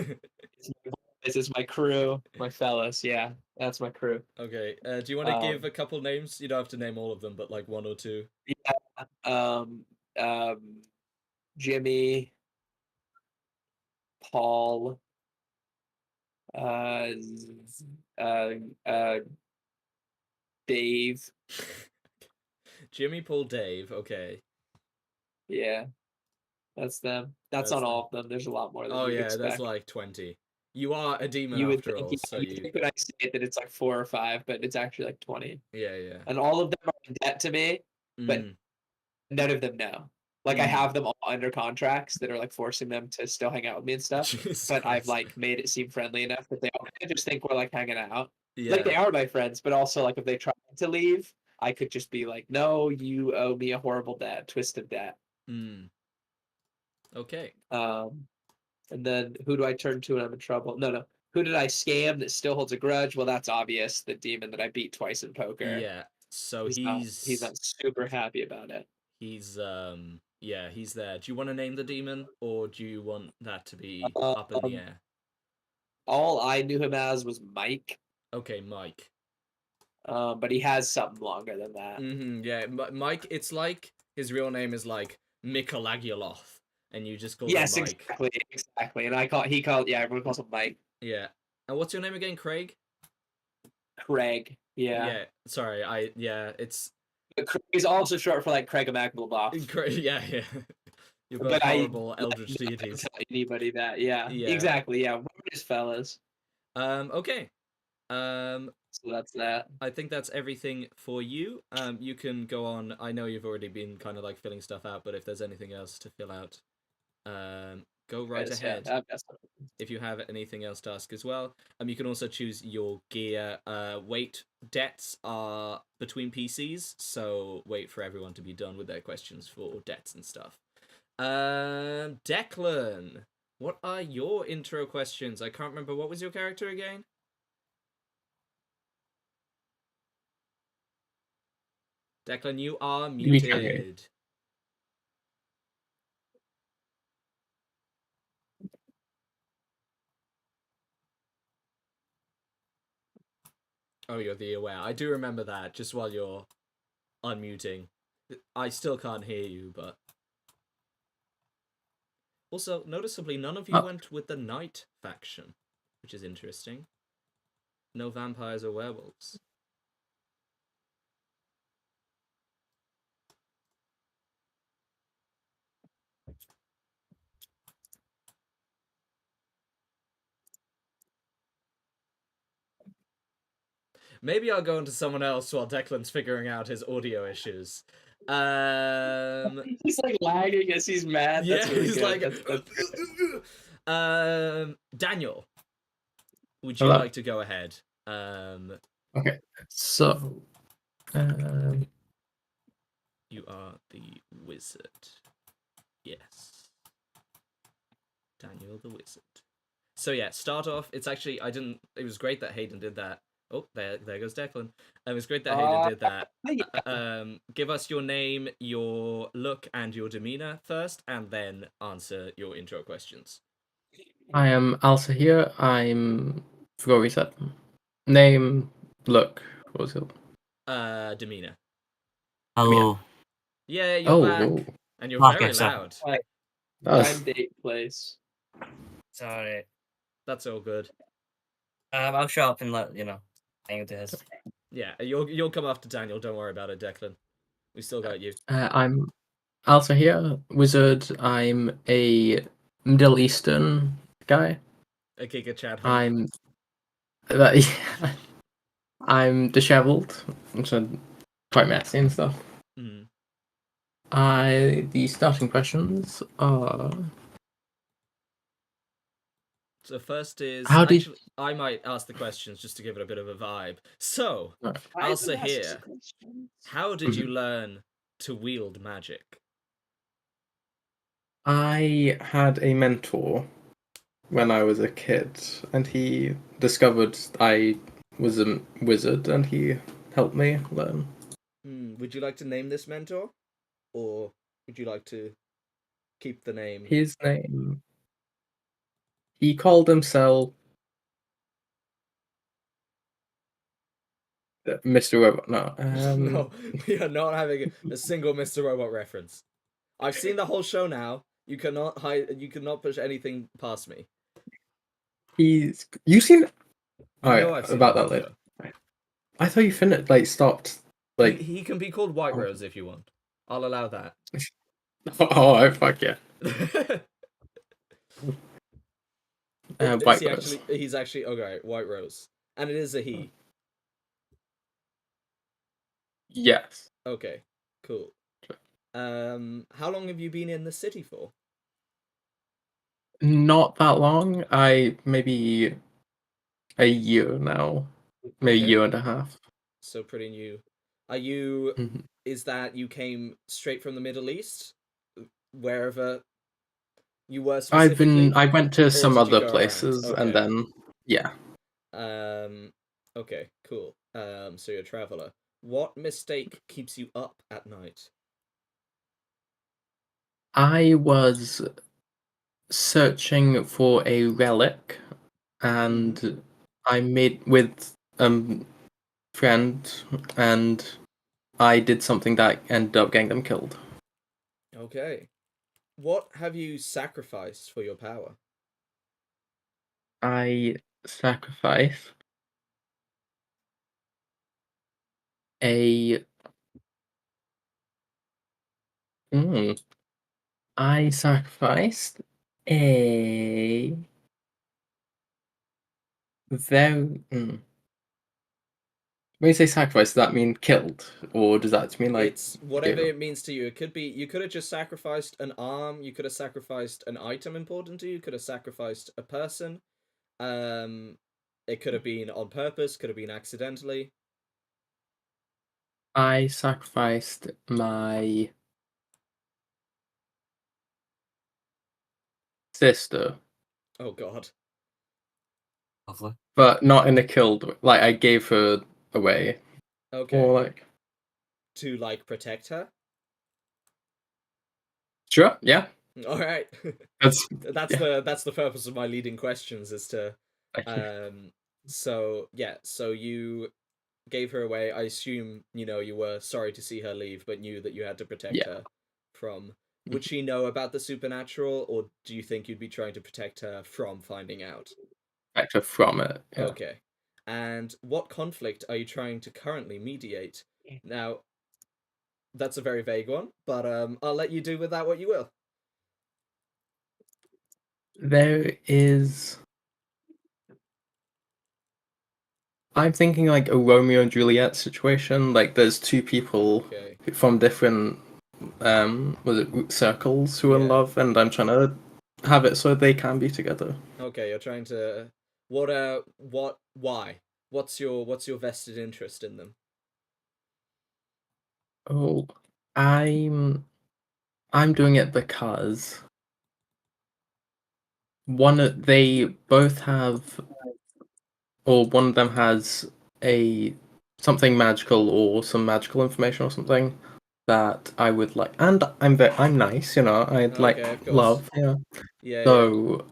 This is my crew, my fellas. Yeah, that's my crew. Okay. Do you want to give a couple names? You don't have to name all of them, but like one or two. Yeah. Jimmy, Paul, Dave. Jimmy, Paul, Dave. Okay. Yeah, that's them. That's on all of them. There's a lot more than Oh you'd yeah, expect. there's like 20. You are a demon You would after think, all, yeah, so you think when I say it that it's like 4 or 5, but it's actually like 20. Yeah, yeah. And all of them are in debt to me, but none of them know. Like I have them all under contracts that are like forcing them to still hang out with me and stuff. Jesus but Christ. I've like made it seem friendly enough that they all kind of just think we're like hanging out. Yeah. Like they are my friends, but also like if they try to leave, I could just be like, no, you owe me a horrible debt, twisted debt. Okay. And then who do I turn to when I'm in trouble? No. Who did I scam that still holds a grudge? Well, that's obvious. The demon that I beat twice in poker. Yeah. So he's not super happy about it. He's yeah, he's there. Do you want to name the demon, or do you want that to be up in the air? All I knew him as was Mike. Okay, Mike. But he has something longer than that. Yeah, Mike. It's like his real name is like Michelangelo, and you just call him Mike. Exactly. And everyone calls him Mike. Yeah. And what's your name again? Craig. Craig. Yeah. Yeah. Sorry. It's. He's also short for like Craig McBloboff. Yeah. You're both horrible eldritch deities. Tell anybody that? Yeah. Exactly. Yeah. We're just fellas. Okay. So that's that. I think that's everything for you. You can go on. I know you've already been kind of like filling stuff out, but if there's anything else to fill out, go right ahead. If you have anything else to ask as well, you can also choose your gear. Wait, debts are between PCs, so wait for everyone to be done with their questions for debts and stuff. Declan, what are your intro questions? I can't remember. What was your character again? Declan, you are muted. Oh, you're the aware. I do remember that, just while you're unmuting. I still can't hear you, but... Also, noticeably, none of you went with the Knight faction, which is interesting. No vampires or werewolves. Maybe I'll go into someone else while Declan's figuring out his audio issues. He's like lagging as he's mad. Yeah, that's really he's good. like... Daniel, would you like to go ahead? Okay, so... You are the wizard. Yes. Daniel the wizard. So yeah, start off. It's actually, it was great that Hayden did that. Oh, there goes Declan. It's great that Hayden did that. Yeah. Give us your name, your look, and your demeanor first, and then answer your intro questions. I am also here. I'm forgot what we said. Name, look, what was it? Demeanor. Hello. Yeah, you're Oh, back, whoa. and you're Okay, very sorry. loud. Time, date, place. Sorry. That's all good. I'll show up and let you know. Daniel does. Yeah, you'll come after Daniel. Don't worry about it, Declan. We still got you. I'm also here. Wizard. I'm a Middle Eastern guy. A Giga Chad. I'm I'm disheveled, so quite messy and stuff. Mm. The starting questions are. So first is How did- actually I might ask the questions just to give it a bit of a vibe. So, No. Elsa here. How did you Mhm. learn to wield magic? I had a mentor when I was a kid, and he discovered I was a wizard, and he helped me learn. Would you like to name this mentor, or would you like to keep the name? His name. He called himself Mr. Robot. No. No, we are not having a single Mr. Robot reference. I've seen the whole show now. You cannot hide. You cannot push anything past me. You seen? You Oh, know yeah, I've seen about the that whole later. show. I thought you finished. Like stopped. Like He can be called White Rose if you want. I'll allow that. oh fuck yeah. Is White he Rose. actually? He's actually okay. White Rose, and it is a he. Yes. Okay, cool. How long have you been in the city for? Not that long. I maybe a year now. Maybe a Okay. year and a half. So pretty new. Are you? Mhm. Is that you came straight from the Middle East, wherever you were specifically? I went to Or some did you other go around? places and Okay. then yeah. Okay, cool. So you're a traveler. What mistake keeps you up at night? I was searching for a relic and I made with friend and I did something that ended up getting them killed. Okay. What have you sacrificed for your power? I sacrificed a I sacrificed a very when you say sacrifice, does that mean killed? Or does that mean like It's whatever it means to you. It could be you could have just sacrificed an arm, you could have sacrificed an item important to you, could have sacrificed a person. It could have been on purpose, could have been accidentally. I sacrificed my sister, Oh god. Lovely. but not in a killed like I gave her away. Okay. Or like To like protect her? sure, yeah. Alright. That's That's the purpose of my leading questions is to so you gave her away. I assume, you were sorry to see her leave, but knew that you had to protect her from. Would she know about the supernatural, or do you think you'd be trying to protect her from finding out? protect her from it. Yeah. Okay. And what conflict are you trying to currently mediate? Now, that's a very vague one, but I'll let you do with that what you will. There is I'm thinking like a Romeo and Juliet situation. Like there's two people Okay. from different was it circles who are in Yeah. love, and I'm trying to have it so they can be together. Okay, you're trying to why? What's your vested interest in them? Oh, I'm doing it because they both have, or one of them has something magical or some magical information or something that I would like. And I'm nice, I'd like Okay, of course. love, yeah. Yeah. So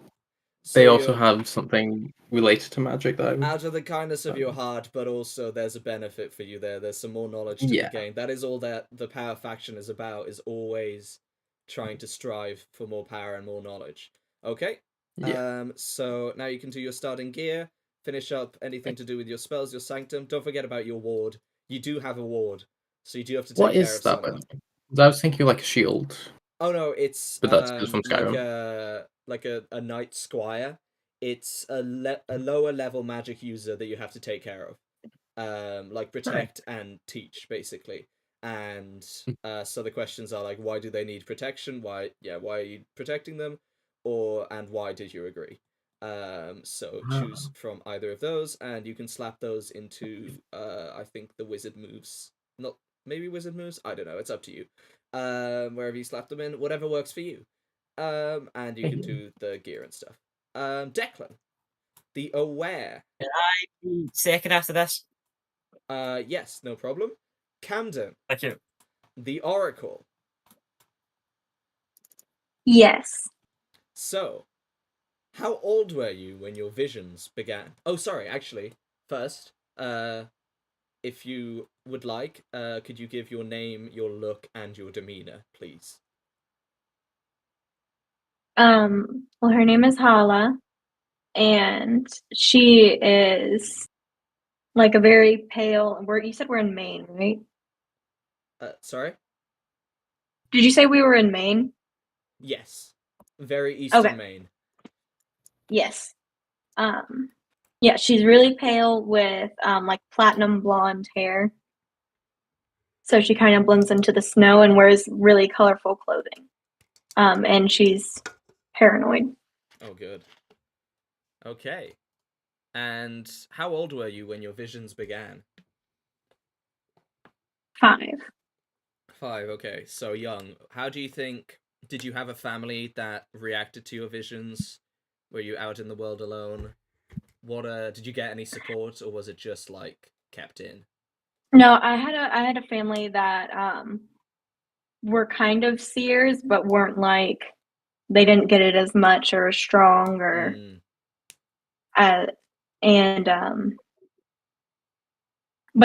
they also have something related to magic that I would. Out of the kindness of your heart, but also there's a benefit for you there. There's some more knowledge to be gained. That is all that the power faction is about, is always trying to strive for more power and more knowledge. Okay? Yeah. So now you can do your starting gear, finish up anything to do with your spells, your sanctum. Don't forget about your ward. You do have a ward, so you do have to take care of someone. What is that? I was thinking like a shield. Oh no, it's But that's from like a knight squire. It's a lower level magic user that you have to take care of, like protect and teach basically. And so the questions are like, why do they need protection? Why are you protecting them? And why did you agree? So choose from either of those, and you can slap those into I think the wizard moves. Not maybe wizard moves. I don't know. It's up to you. Wherever you slap them in, whatever works for you. And you can do the gear and stuff. Declan, the aware. Can I be second after this? Yes, no problem. Camden. Thank you. The oracle. Yes. So, how old were you when your visions began? Oh, sorry, actually, first, if you would like, could you give your name, your look, and your demeanor, please? Well, her name is Hala, and she is like a very pale. You said we're in Maine, right? Sorry? Did you say we were in Maine? Yes. Very eastern Maine. Yes. Yeah, she's really pale with like platinum blonde hair. So she kind of blends into the snow and wears really colorful clothing. And she's paranoid. Oh, good. Okay. And how old were you when your visions began? 5. 5, okay. So young. How do you think... Did you have a family that reacted to your visions? Were you out in the world alone? Did you get any support, or was it just, like, kept in? No, I had a family that were kind of seers, but weren't like... They didn't get it as much or as strong or... But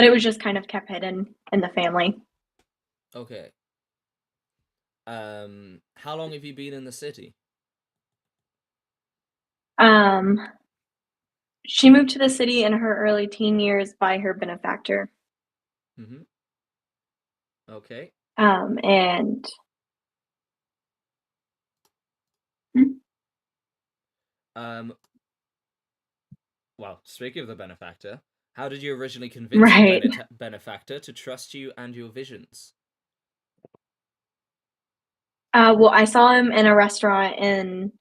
it was just kind of kept hidden in the family. Okay. How long have you been in the city? She moved to the city in her early teen years by her benefactor. Mm-hmm. Okay. And... Well, speaking of the benefactor, how did you originally convince the benefactor to trust you and your visions? Well, I saw him in a restaurant in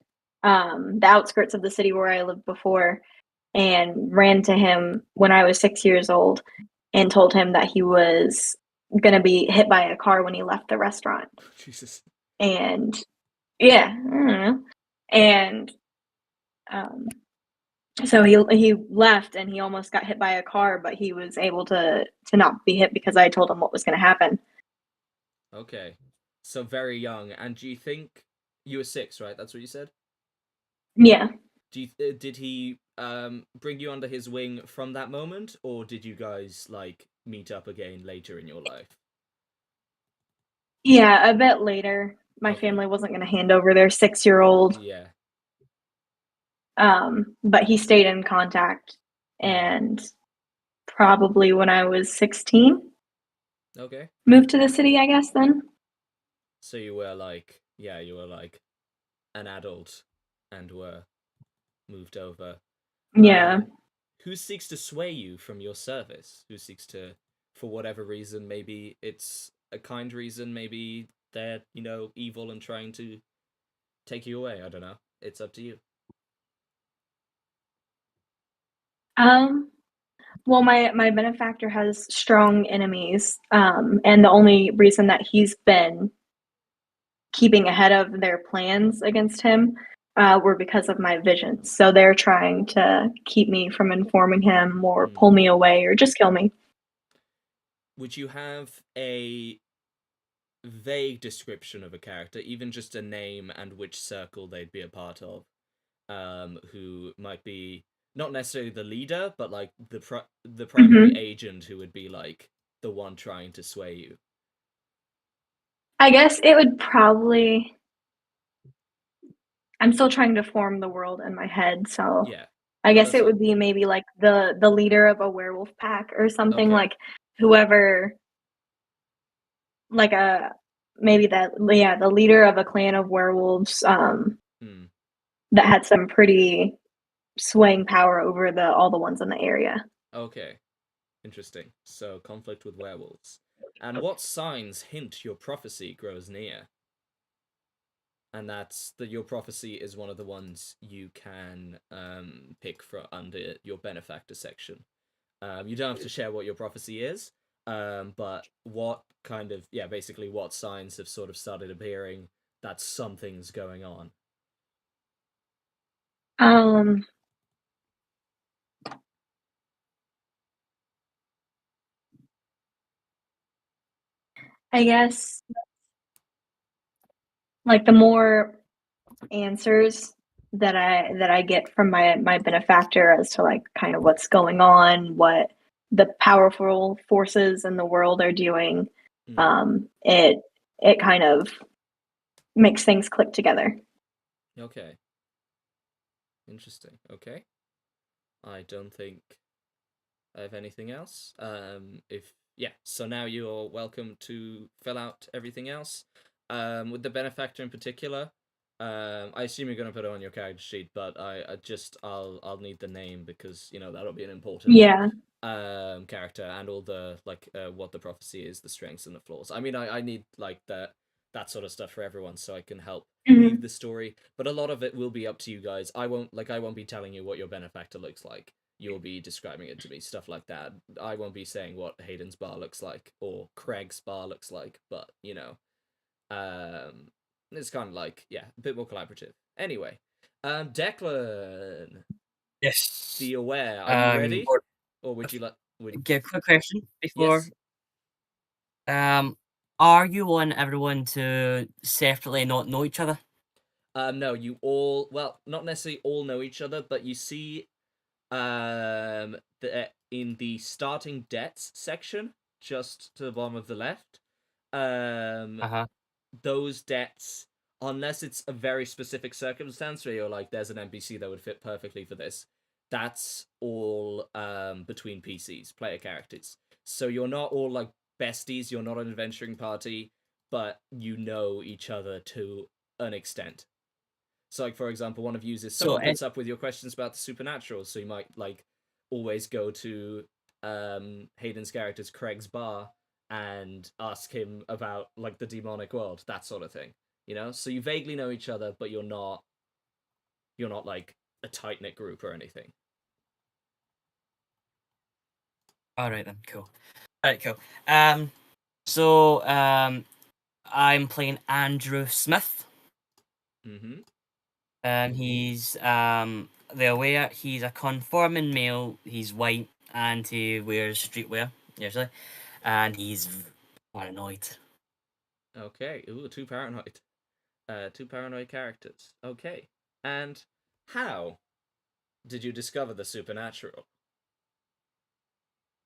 the outskirts of the city where I lived before, and ran to him when I was 6 years old and told him that he was going to be hit by a car when he left the restaurant. Jesus. And yeah, I don't know. And so he left and he almost got hit by a car, but he was able to not be hit because I told him what was going to happen. Okay. So very young. And do you think you were 6, right? That's what you said? Yeah. Did he bring you under his wing from that moment, or did you guys like meet up again later in your life? Yeah, a bit later. My family wasn't going to hand over their 6-year-old. Yeah. But he stayed in contact, and probably when I was 16. Okay. Moved to the city, I guess, then. So you were like an adult and were moved over. Yeah. Who seeks to sway you from your service? Who seeks to, for whatever reason, maybe it's a kind reason, maybe they're, evil and trying to take you away. I don't know. It's up to you. Well, my benefactor has strong enemies, and the only reason that he's been keeping ahead of their plans against him were because of my vision. So they're trying to keep me from informing him or pull me away or just kill me. Would you have a vague description of a character, even just a name and which circle they'd be a part of, who might be not necessarily the leader, but like the primary agent who would be like the one trying to sway you? I guess it would probably. I'm still trying to form the world in my head, so Yeah. I guess it would be maybe like the leader of a werewolf pack or something, like whoever, like the leader of a clan of werewolves that had some pretty swaying power over all the ones in the area. Okay, interesting. So conflict with werewolves. And what signs hint your prophecy grows near? And that's that your prophecy is one of the ones you can pick for under your benefactor section. You don't have to share what your prophecy is, but what kind of basically what signs have sort of started appearing that something's going on. I guess like the more answers that I get from my benefactor as to like kind of what's going on, what the powerful forces in the world are doing, it kind of makes things click together. Okay. Interesting. Okay. I don't think I have anything else. So now you're welcome to fill out everything else. With the benefactor in particular, I assume you're gonna put it on your character sheet, but I'll need the name because that'll be an important character and all the what the prophecy is, the strengths and the flaws. I mean, I need like that sort of stuff for everyone so I can help weave the story, but a lot of it will be up to you guys. I won't be telling you what your benefactor looks like. You'll be describing it to me, stuff like that. I won't be saying what Hayden's bar looks like or Craig's bar looks like, but it's kind of like a bit more collaborative. Anyway, Declan. Yes. Be aware. Are you ready? Or would you like? Okay, quick question before. Yes. Are you want everyone to separately not know each other? No, you all not necessarily all know each other, but you see in the starting debts section, just to the bottom of the left, those debts, unless it's a very specific circumstance where you're like, there's an NPC that would fit perfectly for this, that's all between PCs, player characters. So you're not all like besties, you're not an adventuring party, but you know each other to an extent. So, like, for example, one of you is someone puts up with your questions about the supernatural, so you might, like, always go to Hayden's character's Craig's bar and ask him about, like, the demonic world, that sort of thing, So you vaguely know each other, but you're not, like, a tight-knit group or anything. Alright then, cool. Alright, cool. I'm playing Andrew Smith. He's the aware. He's a conforming male. He's white and he wears streetwear usually, and he's paranoid. Okay. Ooh, two paranoid characters. Okay. And how did you discover the supernatural?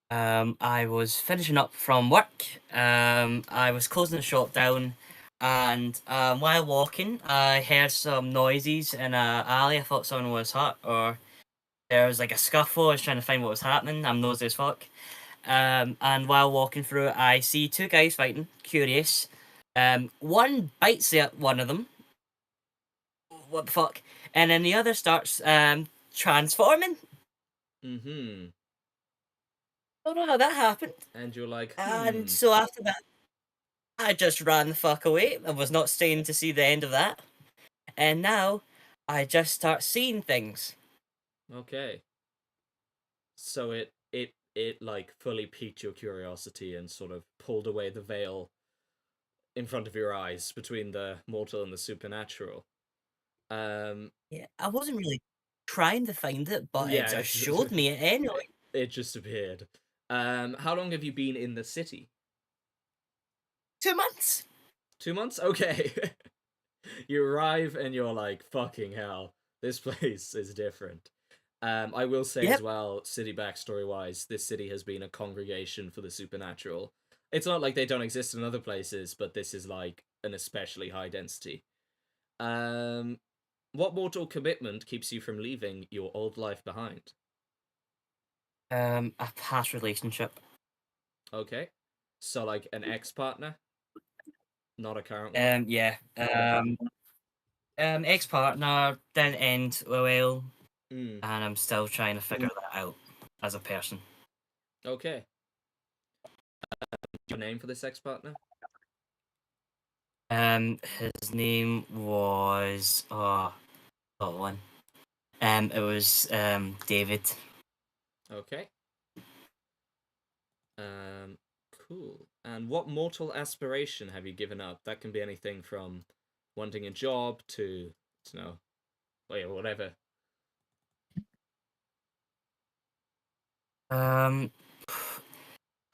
I was finishing up from work. I was closing the shop down, and while walking, I heard some noises in a alley. I thought someone was hurt, or there was like a scuffle. I was trying to find what was happening. I'm nosy as fuck. And while walking through, I see two guys fighting. Curious. One bites at one of them. What the fuck? And then the other starts transforming. I don't know how that happened. And you're like, And so after that, I just ran the fuck away. I was not staying to see the end of that. And now, I just start seeing things. Okay. So it like fully piqued your curiosity and sort of pulled away the veil in front of your eyes between the mortal and the supernatural. Yeah, I wasn't really trying to find it, but Yeah, it just showed me it anyway. It just appeared. How long have you been in the city? 2 months. 2 months? Okay. You arrive and you're like, fucking hell, this place is different. I will say as well, city backstory wise, this city has been a congregation for the supernatural. It's not like they don't exist in other places, but this is like an especially high density. What mortal commitment keeps you from leaving your old life behind? A past relationship. Okay. So like an ex-partner? Not a current one? Yeah. Ex-partner didn't end well, Mm. and I'm still trying to figure that out as a person. Okay. Your name for this ex-partner? His name was one. It was David. Okay. Cool. And what mortal aspiration have you given up? That can be anything from wanting a job to, you know, whatever.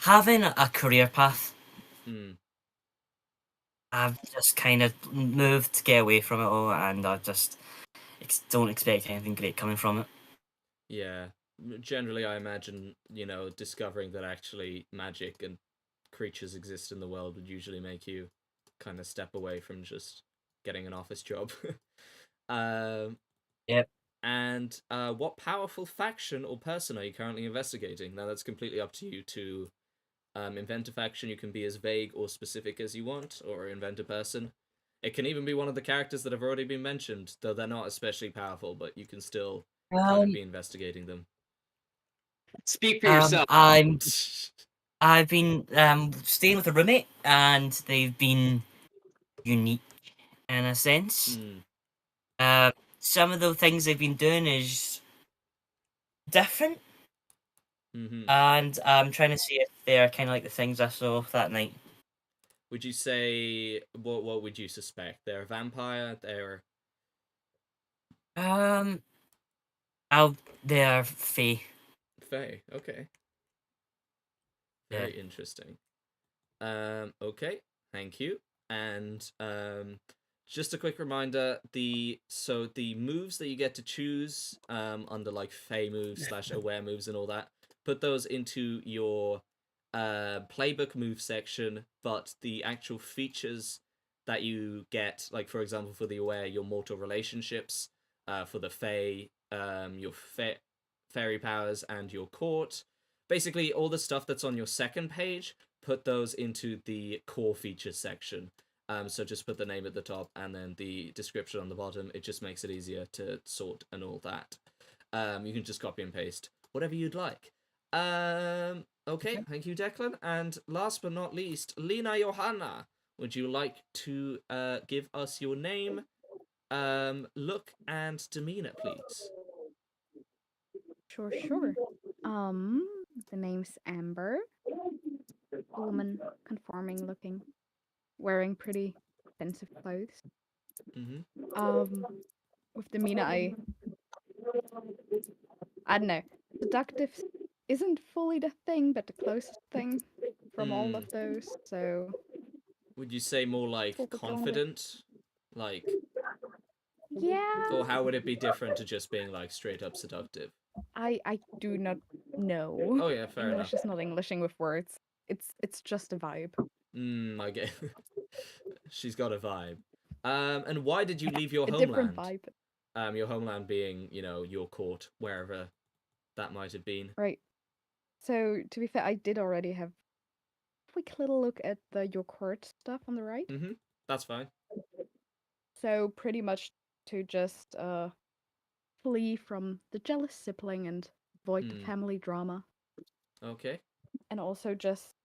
Having a career path. Hmm. I've just kind of moved to get away from it all, and I just don't expect anything great coming from it. Yeah. Generally, I imagine, discovering that actually magic and creatures exist in the world would usually make you kind of step away from just getting an office job. Yep. And what powerful faction or person are you currently investigating? Now, that's completely up to you to invent a faction. You can be as vague or specific as you want, or invent a person. It can even be one of the characters that have already been mentioned, though they're not especially powerful, but you can still kind of be investigating them. Speak for yourself. I've been staying with a roommate, and they've been unique in a sense. Some of the things they've been doing is different, and I'm trying to see if they're kind of like the things I saw that night. Would you say what would you suspect? They're a vampire. They're they're fae. Fae. Okay. Very interesting. Okay. Thank you. And just a quick reminder: the moves that you get to choose under like Fae moves / aware moves and all that, put those into your playbook move section. But the actual features that you get, like for example for the aware, your mortal relationships, for the Fae, your fairy powers and your court. Basically, all the stuff that's on your second page, put those into the core features section. So just put the name at the top and then the description on the bottom. It just makes it easier to sort and all that. You can just copy and paste whatever you'd like. Okay, thank you, Declan. And last but not least, Lena Johanna, would you like to give us your name, look, and demeanor, please? Sure. The name's Amber. A woman, conforming looking, wearing pretty expensive clothes. With demeanor, I don't know. Seductive isn't fully the thing, but the closest thing from all of those. So, would you say more like confident, like? Yeah. Or how would it be different to just being like straight up seductive? I do not know. Oh yeah, fair English enough. is not Englishing with words. It's just a vibe. I get. She's got a vibe. And why did you leave your a homeland? Different vibe. Your homeland being, your court, wherever that might have been. Right. So to be fair, I did already have a quick little look at the your court stuff on the right. That's fine. So pretty much to just flee from the jealous sibling and avoid the family drama. Okay. And also just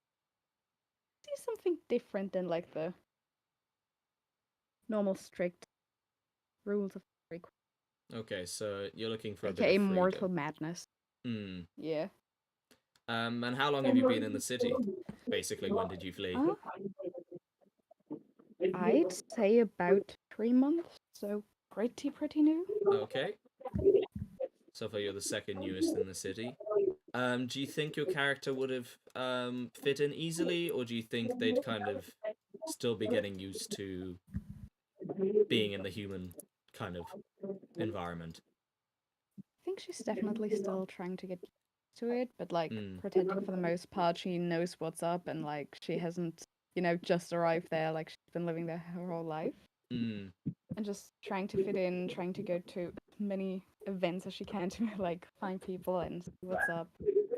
see something different than like the normal strict rules of the Okay, so you're looking for a bit AKA of freedom. mortal madness. Yeah. And how long have you been in the city? Basically, when did you flee? I'd say about 3 months, so pretty new. Okay. So far, you're the second newest in the city. Do you think your character would have fit in easily, or do you think they'd kind of still be getting used to being in the human kind of environment? I think she's definitely still trying to get used to it, but like Mm. pretending for the most part she knows what's up and like she hasn't, just arrived there, like she's been living there her whole life. Mm. And just trying to fit in, trying to go to as many events as she can to like find people and see what's up.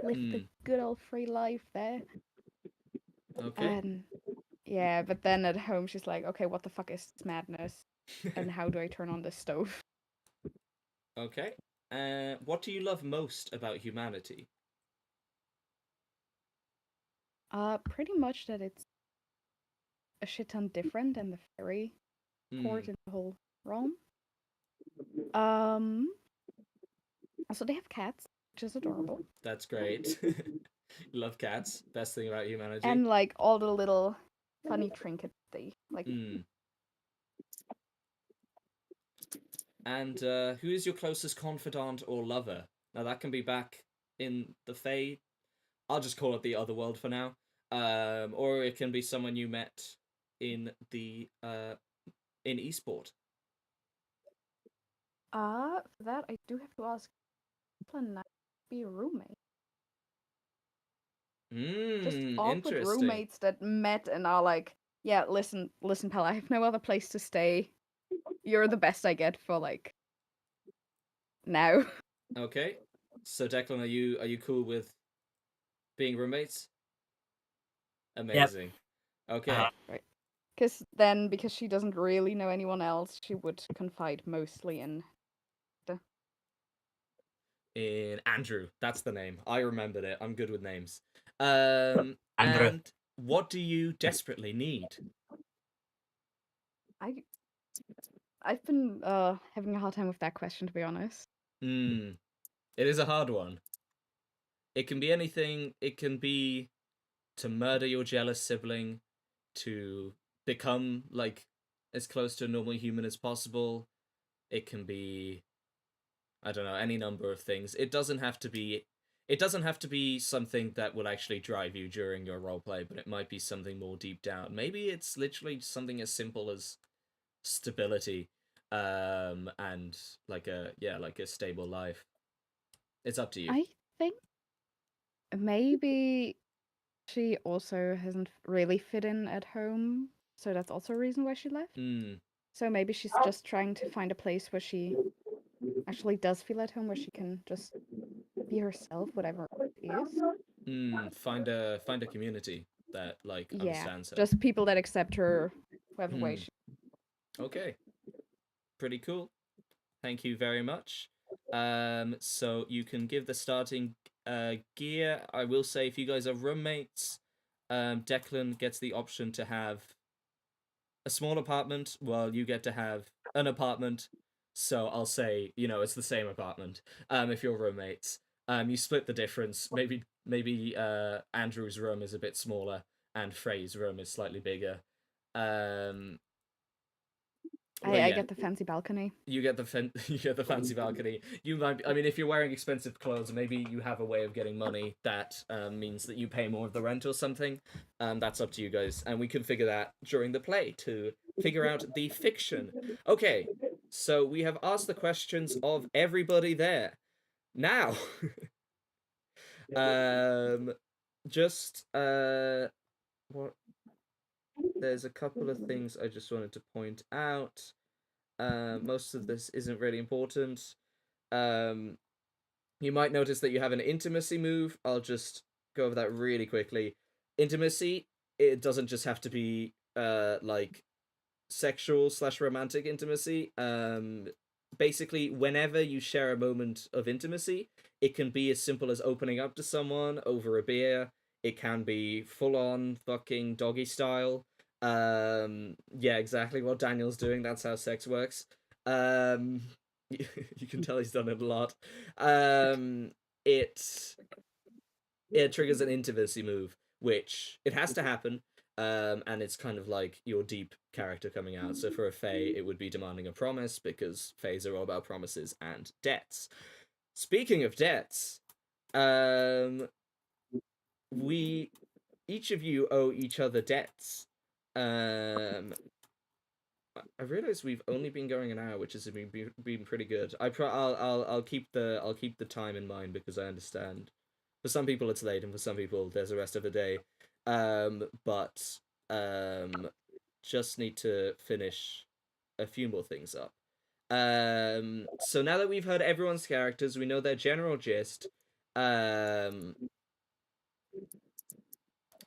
Live the good old free life there. Okay. And yeah, but then at home she's like, okay, what the fuck is this madness? And how do I turn on the stove? Okay. What do you love most about humanity? Pretty much that it's a shit ton different than the fairy port in the whole realm. Also they have cats, which is adorable. That's great. Love cats. Best thing about humanity. And like all the little funny trinkets they like. And who is your closest confidant or lover? Now that can be back in the Fae. I'll just call it the other world for now. Or it can be someone you met in the in Eastport. For that I do have to ask, plan not to be a roommate. Just awkward roommates that met and are like, yeah, listen, pal, I have no other place to stay. You're the best I get for like now. Okay. So Declan, are you cool with being roommates? Amazing. Yep. Okay. Right. Because she doesn't really know anyone else, she would confide mostly in Andrew. That's the name. I remembered it. I'm good with names. Andrew. And what do you desperately need? I've been having a hard time with that question, to be honest. It is a hard one. It can be anything. It can be to murder your jealous sibling, to become like as close to a normal human as possible. It can be, I don't know, any number of things. It doesn't have to be something that will actually drive you during your roleplay, but it might be something more deep down. Maybe it's literally something as simple as stability, and like a stable life. It's up to you. I think maybe she also hasn't really fit in at home, so that's also a reason why she left. So maybe she's just trying to find a place where she actually does feel at home, where she can just be herself, whatever it is. Find a community that like understands her. Just people that accept her, whatever way she. Okay. Pretty cool. Thank you very much. So you can give the starting gear. I will say, if you guys are roommates, Declan gets the option to have a small apartment, while you get to have an apartment. So I'll say, it's the same apartment. If you're roommates, you split the difference. Maybe Andrew's room is a bit smaller and Frey's room is slightly bigger. I get the fancy balcony. You get the fancy balcony. You might. I mean, if you're wearing expensive clothes, maybe you have a way of getting money that means that you pay more of the rent or something. That's up to you guys, and we can figure that during the play to figure out the fiction. Okay, so we have asked the questions of everybody there. Now, what? There's a couple of things I just wanted to point out. Most of this isn't really important. You might notice that you have an intimacy move. I'll just go over that really quickly. Intimacy, it doesn't just have to be like sexual/romantic intimacy. Basically, whenever you share a moment of intimacy, it can be as simple as opening up to someone over a beer. It can be full-on fucking doggy style. Yeah, exactly what Daniel's doing. That's how sex works. You can tell he's done it a lot. It triggers an intimacy move, which it has to happen. and it's kind of like your deep character coming out. So for a fae, it would be demanding a promise, because faes are all about promises and debts. Speaking of debts, we each of you owe each other debts. I realize we've only been going an hour, which has been pretty good. I'll keep the time in mind, because I understand for some people it's late, and for some people there's the rest of the day. But just need to finish a few more things up. So now that we've heard everyone's characters, we know their general gist.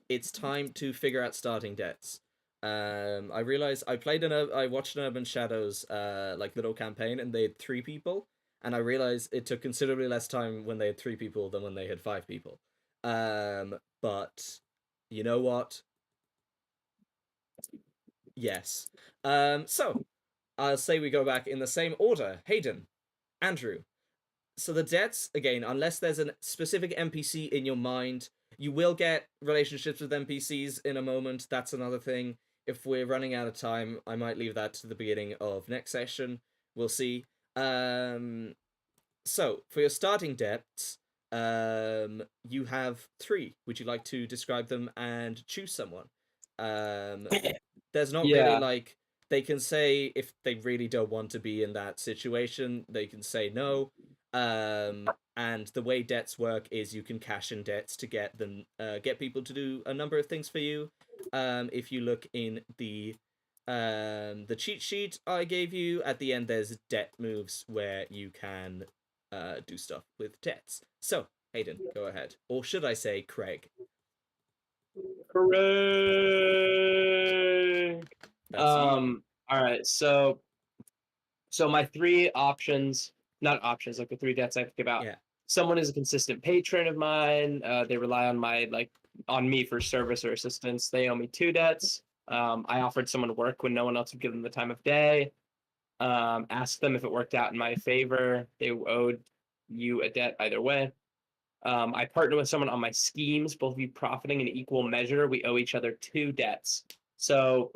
It's time to figure out starting debts. I realized I watched an Urban Shadows like little campaign, and they had 3 people, and I realized it took considerably less time when they had 3 people than when they had 5 people. But you know what? Yes. So I'll say we go back in the same order. Hayden, Andrew. So the debts, again, unless there's a specific NPC in your mind, you will get relationships with NPCs in a moment. That's another thing. If we're running out of time, I might leave that to the beginning of next session. We'll see. So for your starting debts, you have 3. Would you like to describe them and choose someone? There's not really like, they can say if they really don't want to be in that situation, they can say no. And the way debts work is you can cash in debts to get people to do a number of things for you. If you look in the cheat sheet I gave you, at the end there's debt moves where you can do stuff with debts. So Hayden, go ahead, or should I say Craig? Hooray! All right, so my 3 options, not options, like the 3 debts I think about. Yeah. Someone is a consistent patron of mine. They rely on on me for service or assistance. They owe me 2 debts. I offered someone work when no one else would give them the time of day. Asked them if it worked out in my favor. They owed you a debt either way. I partner with someone on my schemes, both of you profiting in equal measure. We owe each other 2 debts. So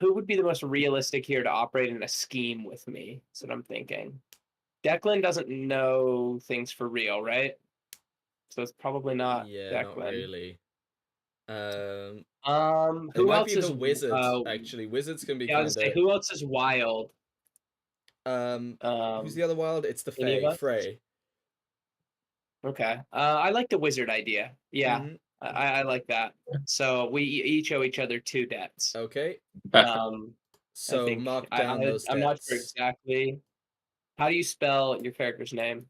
who would be the most realistic here to operate in a scheme with me? That's what I'm thinking. Declan doesn't know things for real, right? So it's probably not Declan. Not really. Who might else be is the wizard, actually. Wizards can be I was kind of... who else is wild? Who's the other wild? It's the Fae, Frey. Okay. I like the wizard idea. Yeah. Mm-hmm. I like that. So we each owe each other 2 debts. Okay. So mark down those debts. I'm not sure exactly. How do you spell your character's name?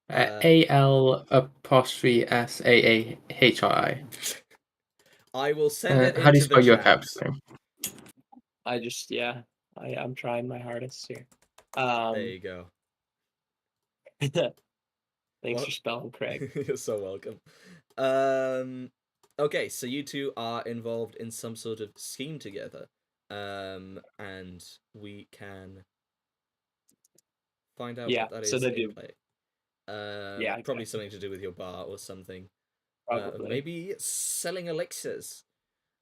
AL''SAAHRI. I will send it how do you into spell the your chat. character's name? I'm trying my hardest here. There you go. Thanks for spelling, Craig. You're so welcome. Okay, so you 2 are involved in some sort of scheme together. And we can find out what that is in play. Probably exactly. Something to do with your bar or something. Maybe selling elixirs.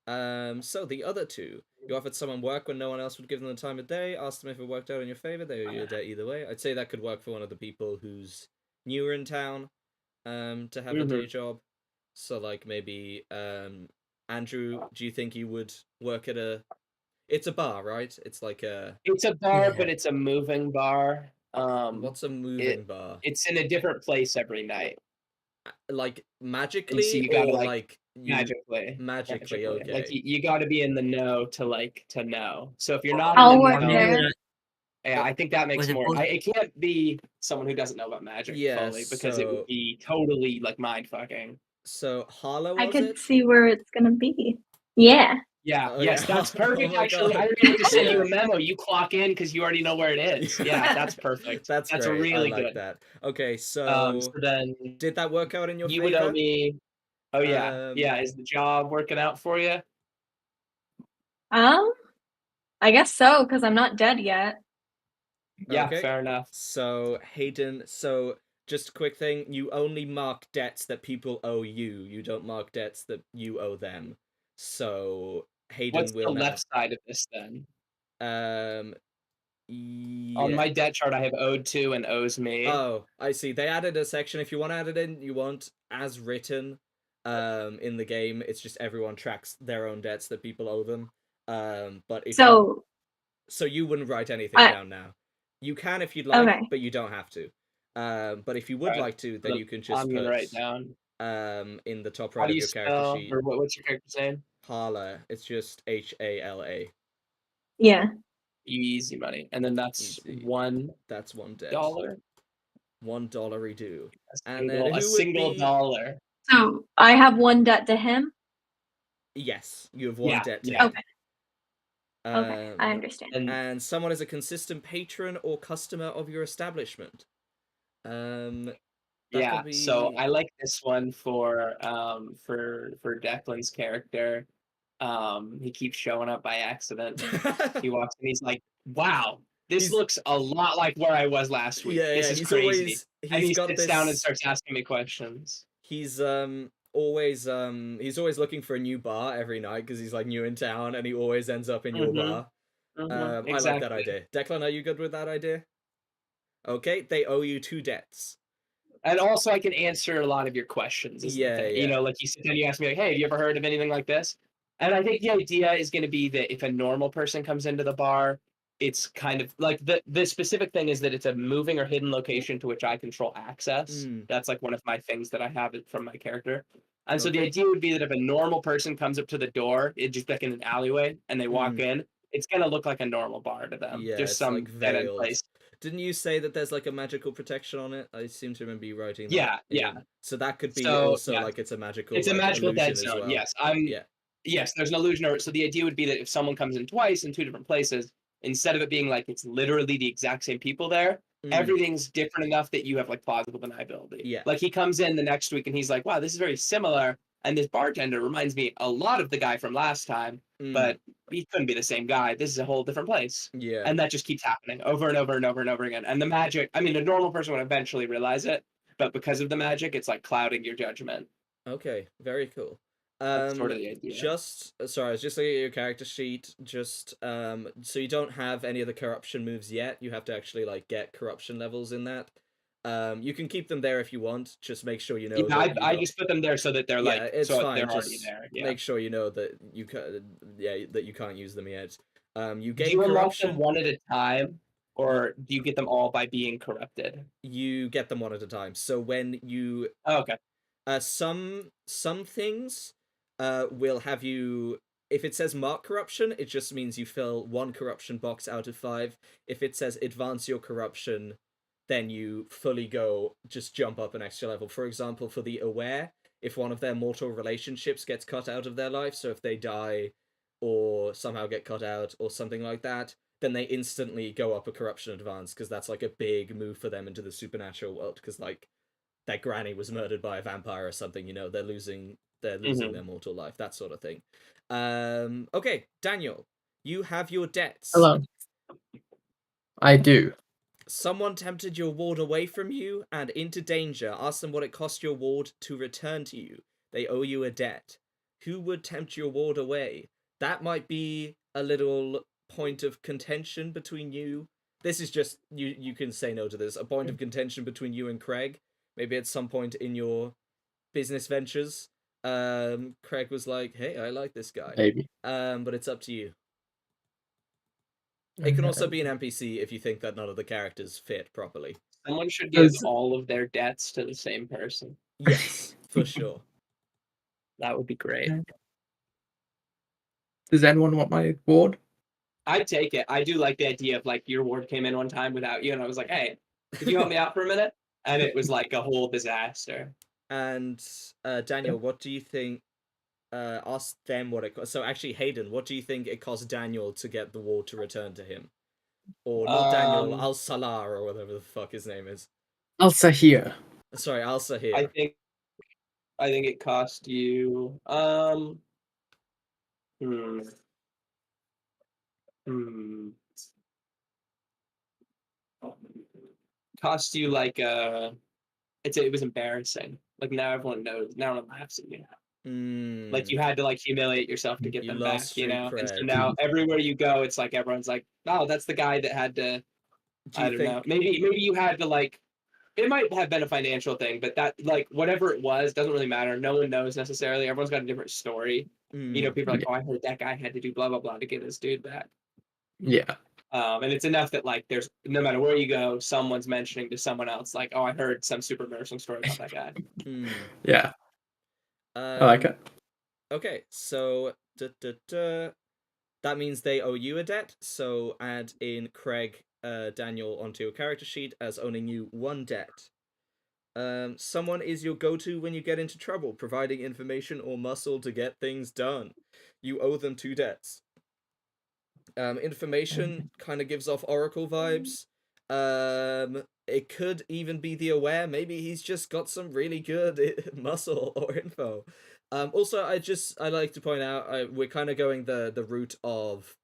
So the other 2, you offered someone work when no one else would give them the time of day, asked them if it worked out in your favor, they owe you a debt either way. I'd say that could work for one of the people who's newer in town, to have a day job. So like maybe Andrew, do you think you would work at it's a bar, right? It's like it's a bar, but it's a moving bar. What's a moving bar? It's in a different place every night. Like magically, so you gotta, or magically, okay. Like you got to be in the know to know. So if you're not I'll in the work know, there. Yeah, I think that makes more. It can't be someone who doesn't know about magic fully, because it would be totally like mind fucking. So Harlow, I could see where it's gonna be. Yeah. Yeah. Yes, that's perfect. Actually, I don't even have to send you a memo. You clock in because you already know where it is. Yeah, that's perfect. That's great. Really I like good. That. Okay, so then did that work out in your favor? You would owe me. Oh yeah, yeah. Is the job working out for you? I guess so, because I'm not dead yet. Yeah, fair enough. So Hayden, just a quick thing, you only mark debts that people owe you. You don't mark debts that you owe them. So Hayden What's will the now. left side of this then? On my debt chart, I have owed to and owes me. Oh, I see. They added a section. If you want to add it in, you want as written. In the game, it's just everyone tracks their own debts that people owe them. But if so you wouldn't write anything down now. You can if you'd like, but you don't have to. But if you would like to, then you can just I'm gonna write down. In the top How right do of you your character spell, sheet. or what's your character's name? Hala. It's just HALA. Yeah. Easy money, and then that's Easy. $1. That's $1. $1 do. And then a single dollar. So I have one debt to him. Yes, you have one debt to him. Okay. Okay, I understand. And someone is a consistent patron or customer of your establishment. Yeah, so I like this one for Declan's character. He keeps showing up by accident. He walks in, he's like, "Wow, this looks a lot like where I was last week. This is crazy." And he sits down and starts asking me questions. He's always looking for a new bar every night because he's like new in town, and he always ends up in your bar. Exactly. I like that idea. Declan, are you good with that idea? Okay, they owe you 2 debts. And also, I can answer a lot of your questions. Yeah. You know, like you sit down, you ask me, like, "Hey, have you ever heard of anything like this?" And I think the idea is going to be that if a normal person comes into the bar, it's kind of like the specific thing is that it's a moving or hidden location to which I control access. That's like one of my things that I have from my character. And so the idea would be that if a normal person comes up to the door, it's just like in an alleyway, and they walk in, it's gonna look like a normal bar to them. Yeah, just some like dead end place. Didn't you say that there's like a magical protection on it? I seem to remember you writing that. Yeah. So that could be also like it's a magical. It's a magical dead zone. Well. Yes, Yes, there's an illusion. So the idea would be that if someone comes in twice in 2 different places, instead of it being like it's literally the exact same people there, everything's different enough that you have like plausible deniability. Yeah. Like he comes in the next week and he's like, "Wow, this is very similar." And this bartender reminds me a lot of the guy from last time, but he couldn't be the same guy. This is a whole different place. Yeah. And that just keeps happening over and over and over and over again. And the magic, I mean, a normal person would eventually realize it, but because of the magic, it's like clouding your judgment. Okay, very cool. That's sort of the idea. Sorry, I was just looking at your character sheet. So you don't have any of the corruption moves yet. You have to actually like get corruption levels in that. You can keep them there if you want. Just make sure you know. Yeah, I just put them there so that they're like, it's so fine. they're Just already there. Yeah. Make sure you know that you that you can't use them yet. You gain do you unlock corruption them one at a time, or do you get them all by being corrupted? You get them one at a time. So when you okay. Some things will have you. If it says mark corruption, it just means you fill 1 corruption box out of 5. If it says advance your corruption, then you fully just jump up an extra level. For example, for the aware, if one of their mortal relationships gets cut out of their life, so if they die or somehow get cut out or something like that, then they instantly go up a corruption advance, because that's like a big move for them into the supernatural world, because like their granny was murdered by a vampire or something, you know, they're losing their mortal life, that sort of thing. Okay, Daniel, you have your debts. Hello. I do. Someone tempted your ward away from you and into danger. Ask them what it cost your ward to return to you. They owe you a debt. Who would tempt your ward away? That might be a little point of contention between you. This is just, you can say no to this. A point of contention between you and Craig. Maybe at some point in your business ventures, Craig was like, "Hey, I like this guy." Maybe. But it's up to you. It can also be an NPC if you think that none of the characters fit properly. Someone should give all of their debts to the same person. Yes, for sure. That would be great. Does anyone want my ward? I'd take it. I do like the idea of like your ward came in one time without you, and I was like, "Hey, could you help me out for a minute?" And it was like a whole disaster. And Daniel, what do you think? Ask them what it cost. So actually, Hayden, what do you think it cost Daniel to get the ward to return to him? Or not Daniel, Al Salar, or whatever the fuck his name is. Al Sahir. Sorry, Al Sahir. I think it cost you cost you like it was embarrassing. Like now everyone knows. Now everyone laughs at you. Like you had to like humiliate yourself to get You them lost back, you street know. And so cred. now everywhere you go, it's like everyone's like, "Oh, that's the guy that had to." I don't know. Maybe you had to like. It might have been a financial thing, but that like whatever it was doesn't really matter. No one knows necessarily. Everyone's got a different story. You know, people are like, "Oh, I heard that guy had to do blah blah blah to get his dude back." Yeah. And it's enough that like there's no matter where you go, someone's mentioning to someone else like, "Oh, I heard some super embarrassing story about that guy." Yeah. I like it. Okay, so that means they owe you a debt. So add in Craig, Daniel onto your character sheet as owning you 1 debt. Someone is your go-to when you get into trouble, providing information or muscle to get things done. You owe them 2 debts. Information kind of gives off Oracle vibes. It could even be the aware. Maybe he's just got some really good muscle or info. Also, I like to point out we're kind of going the route of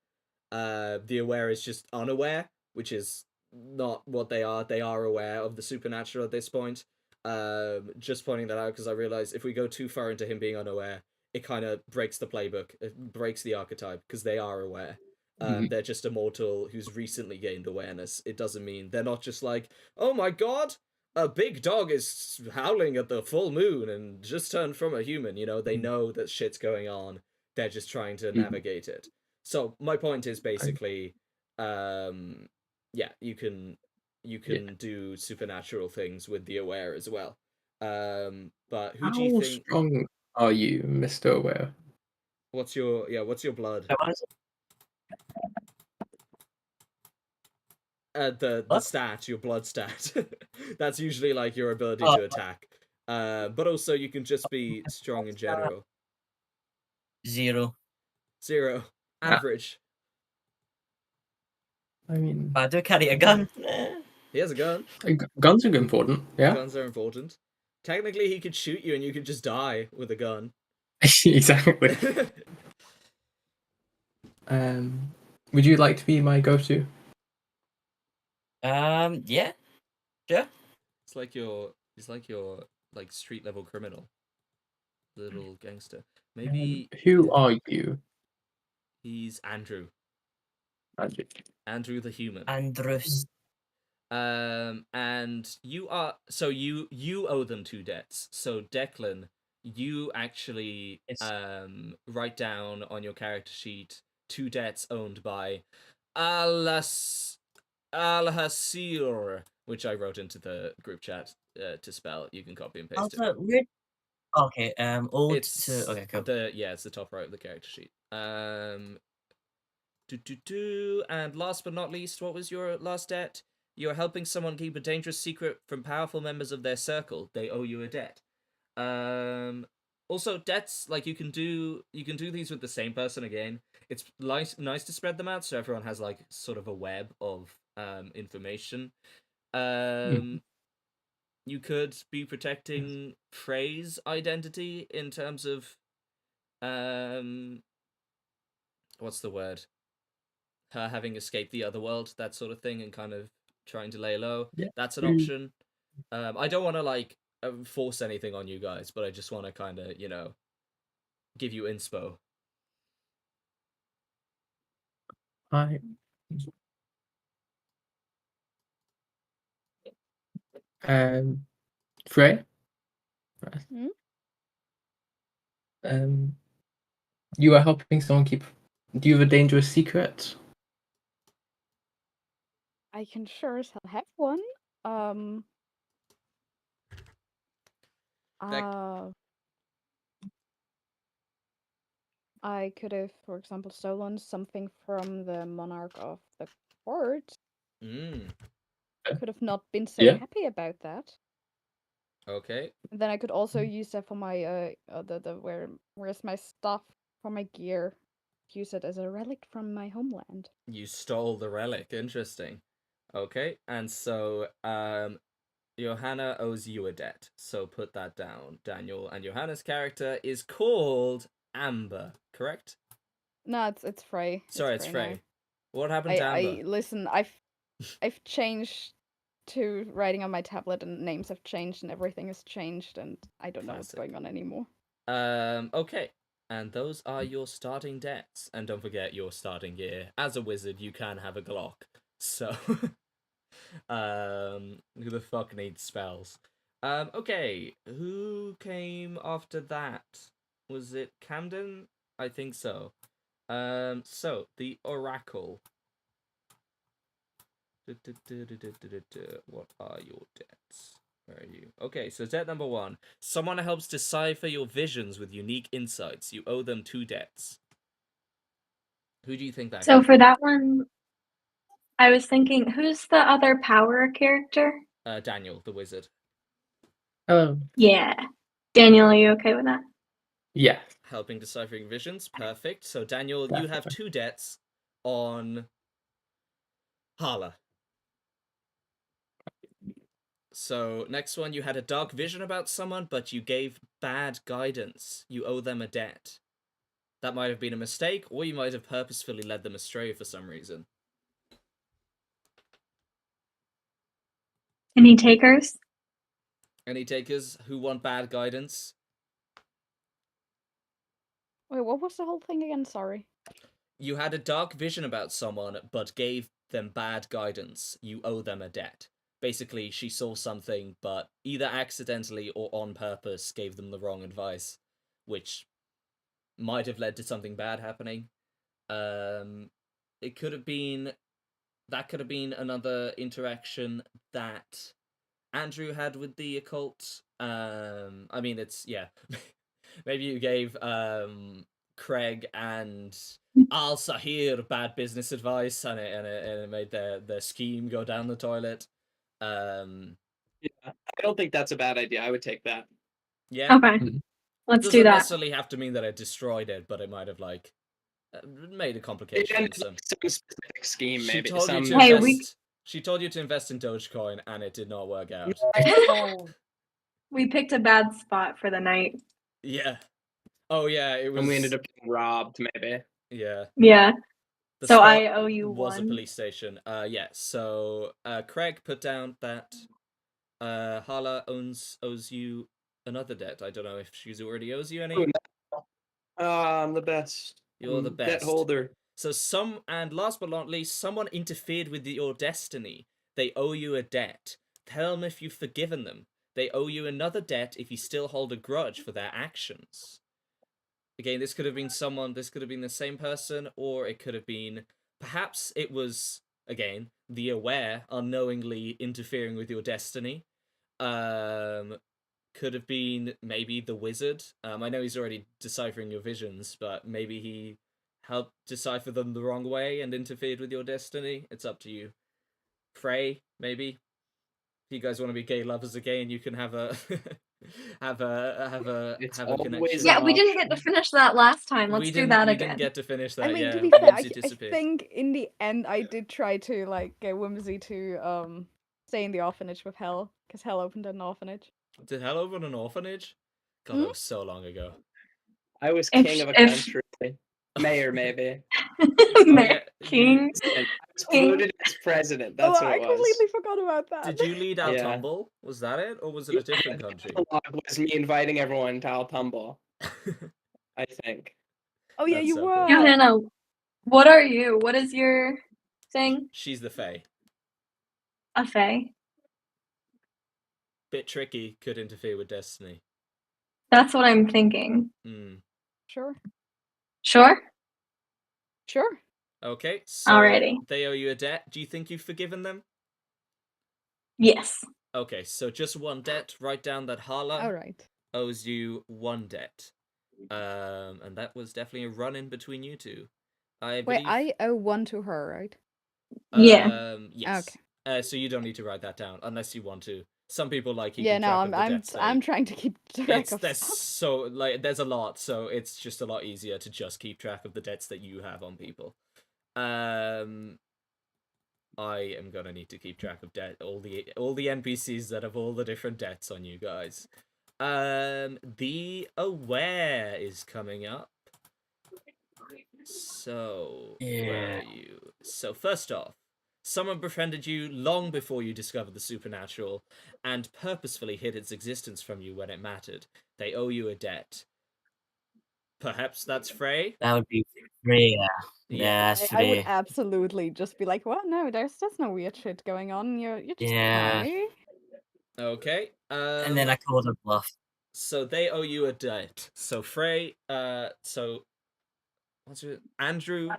the aware is just unaware, which is not what they are. They are aware of the supernatural at this point. Just pointing that out because I realize if we go too far into him being unaware, it kind of breaks the playbook. It breaks the archetype because they are aware. They're just a mortal who's recently gained awareness. It doesn't mean they're not just like, oh my god, a big dog is howling at the full moon and just turned from a human. You know, they know that shit's going on. They're just trying to navigate it. So my point is basically, yeah, you can do supernatural things with the aware as well. But who do you think? How strong are you, Mr. Aware? What's your blood? The stat, your blood stat. That's usually like your ability to attack. But also you can just be strong in general. 0. Average. I mean, I do carry a gun. He has a gun. Guns are important. Yeah. Guns are important. Technically, he could shoot you and you could just die with a gun. Exactly. Would you like to be my go-to? Yeah. Sure. He's like your like street level criminal. Little gangster. Maybe who are you? He's Andrew. Andrew. Andrew the human. Andrews. And you are you owe them 2 debts. So Declan, you actually write down on your character sheet 2 debts owned by Al-Hasir, which I wrote into the group chat to spell. You can copy and paste Also, it. Okay, It's okay, cool. it's the top right of the character sheet. And last but not least, what was your last debt? You're helping someone keep a dangerous secret from powerful members of their circle. They owe you a debt. Also debts, like you can do these with the same person again. It's nice to spread them out so everyone has like sort of a web of information. You could be protecting Frey's identity in terms of what's the word? Her having escaped the other world, that sort of thing, and kind of trying to lay low. Yeah. That's an option. I don't want to like force anything on you guys, but I just want to kind of, give you inspo. Hi. Frey? You are helping someone keep... Do you have a dangerous secret? I can sure as hell have one. I could have, for example, stolen something from the monarch of the court. Could have not been so happy about that. Okay. And then I could also use that for my where's my stuff for my gear. Use it as a relic from my homeland. You stole the relic. Interesting. Okay, and so Johanna owes you a debt. So put that down, Daniel. And Johanna's character is called Amber, correct? No, it's Frey. Sorry, it's Frey. Now. What happened to Amber? Listen, I've changed to writing on my tablet, and names have changed, and everything has changed, and I don't know what's going on anymore. Okay. And those are your starting debts. And don't forget your starting gear. As a wizard, you can have a Glock. So, who the fuck needs spells? Okay. Who came after that? Was it Camden? I think so. So the Oracle. What are your debts? Where are you? Okay, so debt number 1. Someone helps decipher your visions with unique insights. You owe them 2 debts. Who do you think that So could for be? that one, I was thinking, who's the other power character? Daniel, the wizard. Oh, Yeah. Daniel, are you okay with that? yeah. Helping deciphering visions. Perfect. So Daniel, you have 2 debts on Hala. So, next one, you had a dark vision about someone, but you gave bad guidance. You owe them a debt. That might have been a mistake, or you might have purposefully led them astray for some reason. Any takers? Any takers who want bad guidance? Wait, what was the whole thing again? Sorry. You had a dark vision about someone, but gave them bad guidance. You owe them a debt. Basically, she saw something, but either accidentally or on purpose gave them the wrong advice, which might have led to something bad happening. It could have been... That could have been another interaction that Andrew had with the occult. I mean, it's... Yeah. Maybe you gave Craig and Al Sahir bad business advice, and it made their scheme go down the toilet. Yeah, I don't think that's a bad idea. I would take that. Yeah. Okay. Let's Doesn't do that. necessarily have to mean that it destroyed it, but it might have like made a complication. Some specific scheme, She maybe. told you to Hey, invest. She told you to invest in Dogecoin, and it did not work out. We picked a bad spot for the night. Yeah. Oh yeah, it was. And we ended up getting robbed, maybe. Yeah. Yeah. The So spot I owe you was a one. police station. Yeah. So Craig put down that Hala owes you another debt. I don't know if she's already owes you any. Oh, no. I'm the best. You're the best. Debt holder. So and last but not least, someone interfered with your destiny. They owe you a debt. Tell them if you've forgiven them. They owe you another debt if you still hold a grudge for their actions. Again, this could have been someone, this could have been the same person, or it could have been, perhaps it was, again, the aware unknowingly interfering with your destiny. Could have been maybe the wizard. I know he's already deciphering your visions, but maybe he helped decipher them the wrong way and interfered with your destiny. It's up to you. Pray, maybe. If you guys want to be gay lovers again, you can have a have a connection. Yeah, we didn't get to finish that last time. Let's do that we again. didn't get to finish that. I mean, yeah, to be fair, Whimsy I disappeared. think in the end I did try to like get Whimsy to stay in the orphanage with Hell, because Hell opened an orphanage. Did Hell open an orphanage? God, that was so long ago. I was king of a country. Mayor, maybe. King. I was voted as president. That's what I it was. completely forgot about that. Did you lead Al Tumble? Was that it, or was it a different country? It was me inviting everyone to Al Tumble. I think. Oh yeah, That's you so were. cool. No. What are you? What is your thing? She's the Fae. A Fae. Bit tricky, could interfere with destiny. That's what I'm thinking. Sure. Sure? Sure. Okay, so Alrighty. they owe you a debt. Do you think you've forgiven them? Yes. Okay, so just one debt. Write down that Hala Alright. owes you one debt. And that was definitely a run-in between you two. I believe... Wait, I owe one to her, right? Yeah. Yes. Okay. So you don't need to write that down unless you want to. Some people like keeping Yeah, no, track of the debts. I'm trying to keep track of there's stuff. so like there's a lot, so it's just a lot easier to just keep track of the debts that you have on people. I am gonna need to keep track of debt all the NPCs that have all the different debts on you guys. The Aware is coming up. So where are you? So first off, someone befriended you long before you discovered the supernatural, and purposefully hid its existence from you when it mattered. They owe you a debt. Perhaps that's Frey? That would be Frey, yeah. Yeah, that's I would Frey. absolutely just be like, well, no, there's no weird shit going on. You're just Yeah. funny. Okay. And then I called her bluff. So they owe you a debt. So Frey, Andrew,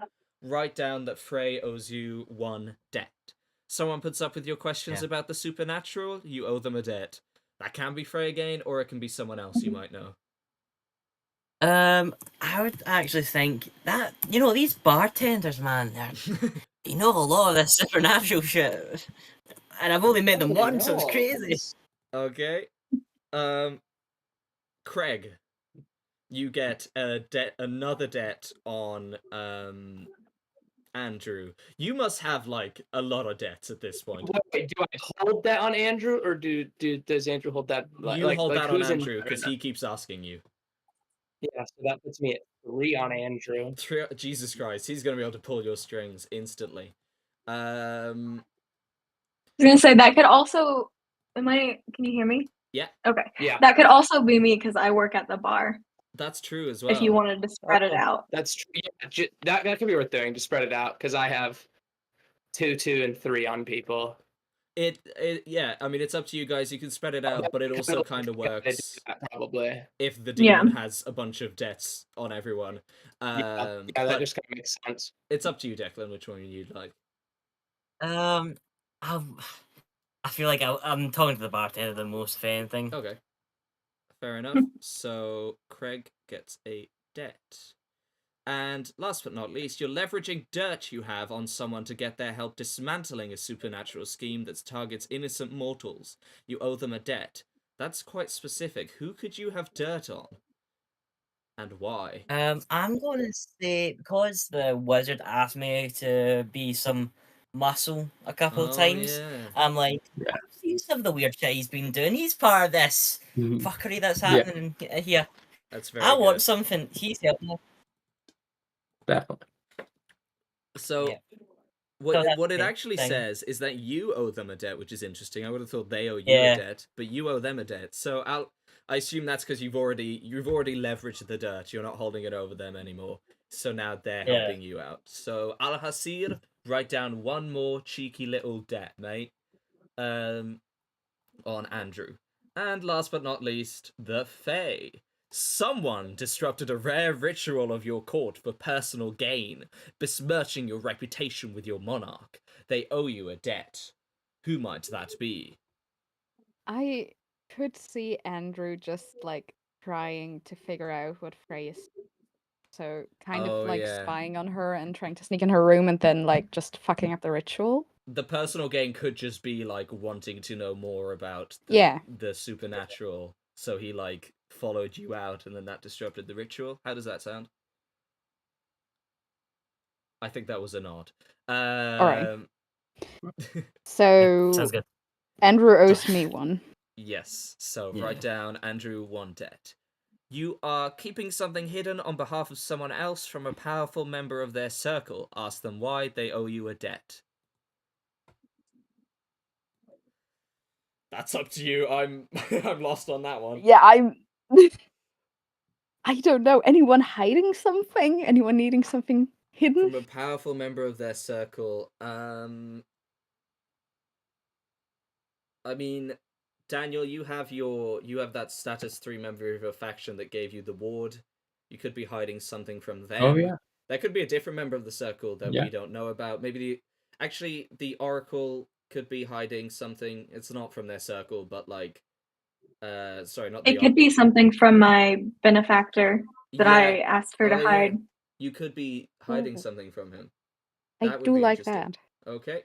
write down that Frey owes you 1 debt. Someone puts up with your questions about the supernatural, you owe them a debt. That can be Frey again, or it can be someone else you might know. I would actually think that, these bartenders, man, they know a lot of this supernatural shit. And I've only met them once, so it's crazy. Okay. Craig, you get another debt on Andrew. You must have like a lot of debts at this point. Wait, do I hold that on Andrew, or does Andrew hold that? You hold that on Andrew because he keeps asking you. Yeah, so that puts me at 3 on Andrew. Jesus Christ, he's gonna be able to pull your strings instantly. I was gonna say that could also. Can you hear me? Yeah. Okay. Yeah. That could also be me because I work at the bar. That's true as well. If you wanted to spread it out. That's true. Yeah, that could be worth doing to spread it out because I have 2, 2, and 3 on people. Yeah, I mean, it's up to you guys. You can spread it out, but it also kind of works probably if the demon has a bunch of debts on everyone. Yeah, that just kind of makes sense. It's up to you, Declan, which one you'd like. I feel like I'm talking to the bartender the most, if anything. Okay. Fair enough. So Craig gets a debt. And last but not least, you're leveraging dirt you have on someone to get their help dismantling a supernatural scheme that targets innocent mortals. You owe them a debt. That's quite specific. Who could you have dirt on? And why? I'm going to say, because the wizard asked me to be some muscle a couple of times, yeah. I'm like, he's some of the weird shit he's been doing. He's part of this fuckery that's happening here. That's very I good. want something. He's helping me. Definitely. So, what it actually says is that you owe them a debt, which is interesting. I would have thought they owe you a debt, but you owe them a debt. So I assume that's because you've already leveraged the dirt. You're not holding it over them anymore. So now they're helping you out. So Al-Hasir, write down 1 more cheeky little debt, mate. On Andrew. And last but not least, the Fae. Someone disrupted a rare ritual of your court for personal gain, besmirching your reputation with your monarch. They owe you a debt. Who might that be? I could see Andrew just like trying to figure out what Frey is. So kind of like spying on her and trying to sneak in her room and then like just fucking up the ritual. The personal gain could just be like wanting to know more about the supernatural. So he like followed you out and then that disrupted the ritual. How does that sound? I think that was a nod. Alright. So sounds good. Andrew owes me 1. Yes. So write down Andrew 1 debt. You are keeping something hidden on behalf of someone else from a powerful member of their circle. Ask them why they owe you a debt. That's up to you. I'm lost on that one. Yeah, I don't know. Anyone hiding something? Anyone needing something hidden? From a powerful member of their circle. I mean, Daniel, you have that status 3 member of your faction that gave you the ward. You could be hiding something from them. Oh yeah. There could be a different member of the circle that we don't know about. Maybe the Oracle could be hiding something. It's not from their circle, but like sorry, not the It could be something from my benefactor that I asked her to hide. You could be hiding something from him. I do like that. Okay.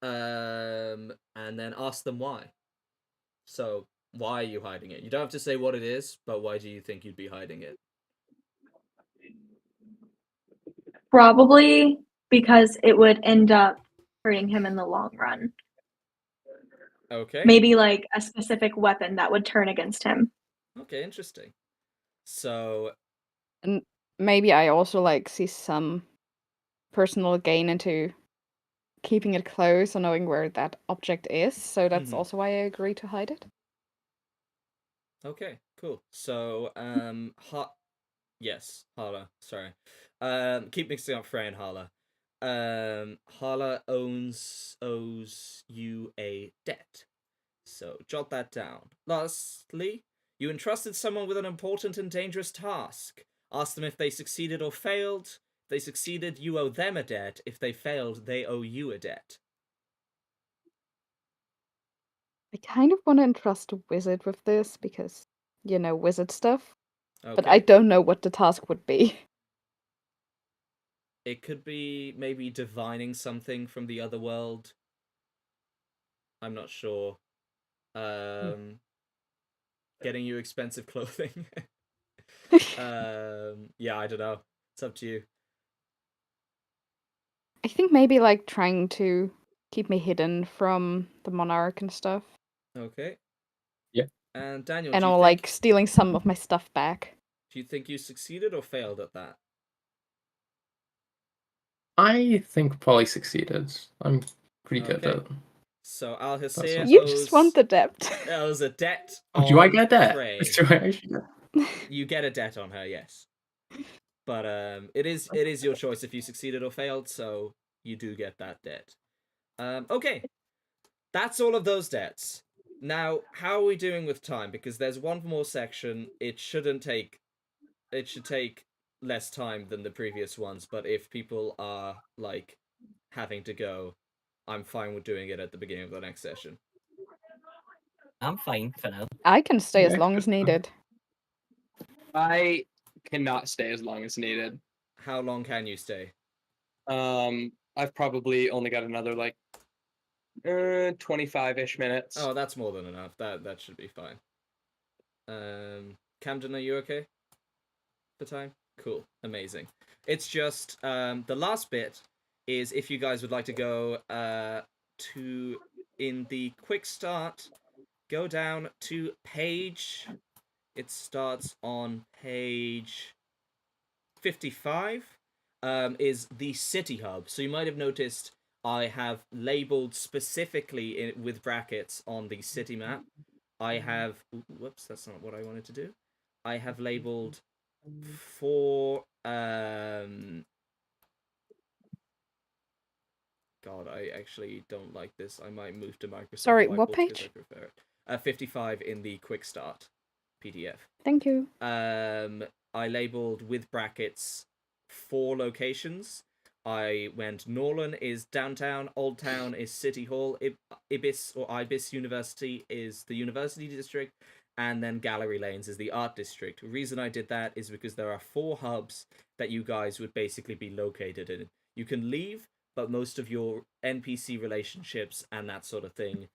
And then ask them why. So, why are you hiding it? You don't have to say what it is, but why do you think you'd be hiding it? Probably because it would end up hurting him in the long run. Okay. Maybe like a specific weapon that would turn against him. Okay, interesting. So, and maybe I also like see some personal gain into keeping it close or knowing where that object is. So that's also why I agree to hide it. Okay, cool. So, Yes, Hala. Sorry. Keep mixing up Frey and Hala. Hala owes you a debt. So jot that down. Lastly, you entrusted someone with an important and dangerous task. Ask them if they succeeded or failed. If they succeeded, you owe them a debt. If they failed, they owe you a debt. I kind of want to entrust a wizard with this because, wizard stuff. Okay. But I don't know what the task would be. It could be maybe divining something from the other world. I'm not sure. Getting you expensive clothing. Yeah, I don't know. It's up to you. I think maybe like trying to keep me hidden from the monarch and stuff. Okay. Yeah. And Daniel, And do you or think, like stealing some of my stuff back. do you think you succeeded or failed at that? I think probably succeeded. I'm pretty good Okay. at. So Alhasir You just want the debt. owes a debt Oh, do I on get that? Frey. Do I actually get? You get a debt on her, yes. But it is your choice if you succeeded or failed, so you do get that debt. Okay. That's all of those debts. Now, how are we doing with time? Because there's one more section. It should take less time than the previous ones, but if people are like having to go, I'm fine with doing it at the beginning of the next session. I'm fine for now. I can stay as long as needed. I cannot stay as long as needed. How long can you stay? I've probably only got another like 25-ish minutes. Oh, that's more than enough. That should be fine. Camden, are you okay for time? Cool. Amazing. It's just the last bit is if you guys would like to go to in the quick start, go down to page. It starts on page 55. Is the city hub. So you might have noticed I have labeled specifically with brackets on the city map. I have, whoops, that's not what I wanted to do. I have labeled 4 God, I actually don't like this. I might move to Microsoft Sorry, Whiteboard what because page? I prefer it. 55 in the quick start PDF. Thank you. I labeled with brackets 4 locations. I went Norland is downtown, Old Town is City Hall, Ibis University is the University District, and then Gallery Lanes is the Art District. The reason I did that is because there are 4 hubs that you guys would basically be located in. You can leave, but most of your NPC relationships and that sort of thing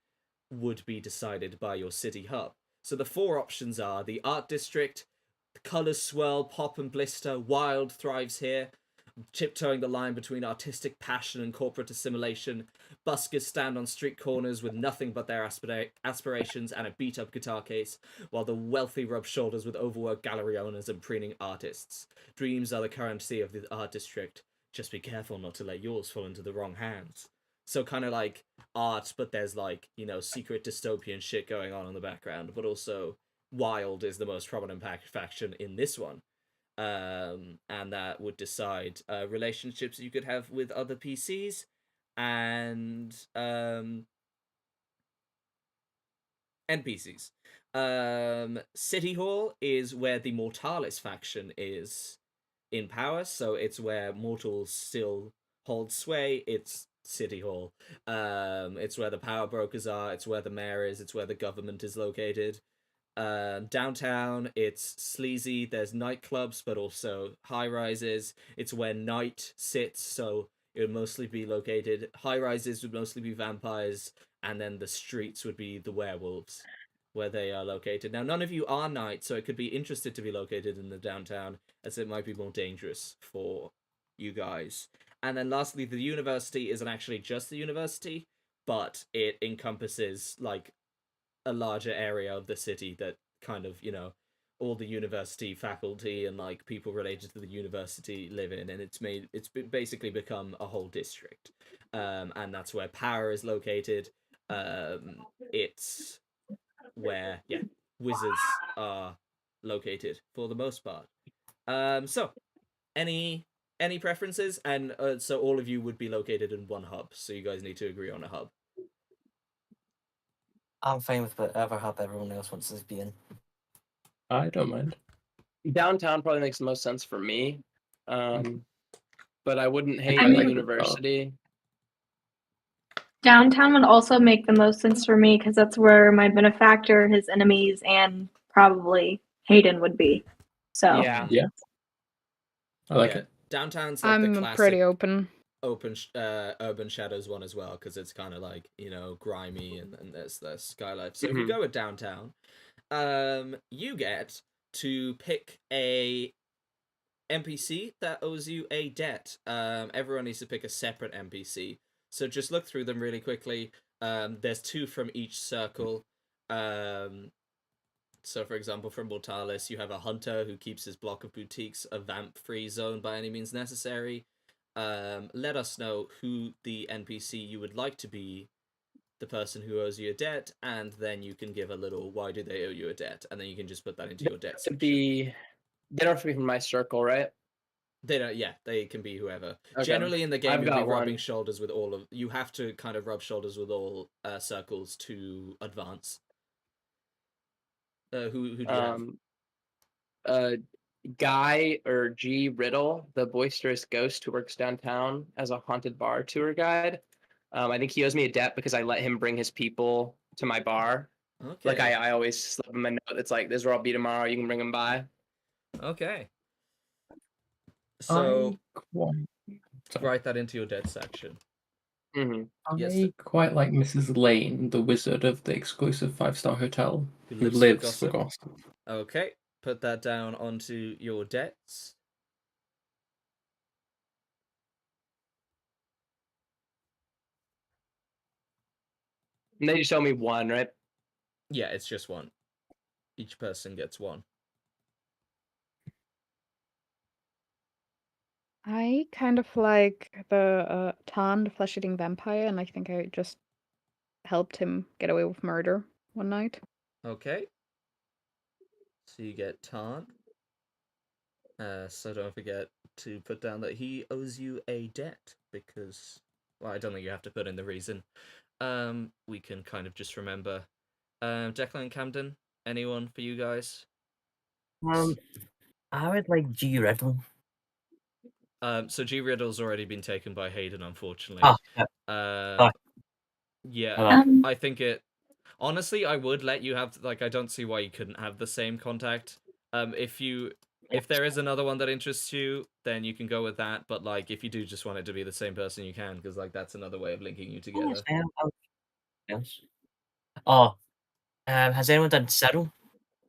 would be decided by your city hub. So the 4 options are the Art District, the Colours Swirl, Pop and Blister, Wild thrives here, tiptoeing the line between artistic passion and corporate assimilation. Buskers stand on street corners with nothing but their aspirations and a beat-up guitar case, while the wealthy rub shoulders with overworked gallery owners and preening artists. Dreams are the currency of the art district. Just be careful not to let yours fall into the wrong hands. So kind of like art, but there's like, secret dystopian shit going on in the background, but also Wild is the most prominent faction in this one. And that would decide relationships you could have with other PCs and NPCs. City Hall is where the Mortalis faction is in power, so it's where mortals still hold sway. It's City Hall. It's where the power brokers are. It's where the mayor is. It's where the government is located. Downtown, it's sleazy. There's nightclubs, but also high rises. It's where night sits, so it would mostly be located. High rises would mostly be vampires, and then the streets would be the werewolves, where they are located. Now, none of you are knight, so it could be interested to be located in the downtown, as it might be more dangerous for you guys. And then lastly, the university isn't actually just the university, but it encompasses like a larger area of the city that kind of, all the university faculty and like people related to the university live in, and it's basically become a whole district. And that's where power is located. It's where wizards are located for the most part. So any preferences? And so all of you would be located in one hub. So you guys need to agree on a hub. I'm fine with whatever hub everyone else wants to be in. I don't mind. Downtown probably makes the most sense for me. But I wouldn't hate I the mean- university. Downtown would also make the most sense for me because that's where my benefactor, his enemies, and probably Hayden would be. So Yeah. Yeah. I like it. Downtown's like the I'm classic pretty open. Urban Shadows one as well, because it's kind of like, you know, grimy and there's the skylife. So if you go with Downtown, you get to pick a NPC that owes you a debt. Everyone needs to pick a separate NPC. So just look through them really quickly. There's 2 from each circle. So, for example, from Mortalis, you have a hunter who keeps his block of boutiques a vamp-free zone by any means necessary. Let us know who the NPC you would like to be the person who owes you a debt, and then you can give a little why do they owe you a debt, and then you can just put that into your debt section. They don't have to be from my circle, right? They don't. Yeah, they can be whoever. Okay. Generally, in the game, I've you'll be got rubbing one. shoulders with all of. You have to kind of rub shoulders with all circles to advance. Who do you have? Guy or G Riddle, the boisterous ghost who works downtown as a haunted bar tour guide. I think he owes me a debt because I let him bring his people to my bar. Okay. Like I always slip him a note that's like, "This is where I'll be tomorrow. You can bring him by." Okay. So Sorry. write that into your debt section. Mm-hmm. I quite like Mrs. Lane, the wizard of the exclusive 5-star hotel, who lives for gossip. Okay, put that down onto your debts. And they just owe me 1, right? Yeah, it's just 1. Each person gets 1. I kind of like the Tarn, the flesh-eating vampire, and I think I just helped him get away with murder one night. Okay. So you get Tarn. So don't forget to put down that he owes you a debt, because, well, I don't think you have to put in the reason. We can kind of just remember. Declan and Camden, anyone for you guys? I would like G Riddle. So G Riddle's already been taken by Hayden, unfortunately. Oh, yeah. Yeah, I think it. Honestly, I would let you have, like, I don't see why you couldn't have the same contact. If there is another one that interests you, then you can go with that. But like, if you do just want it to be the same person, you can, because like that's another way of linking you together. Yes. Oh, has anyone done Cyril?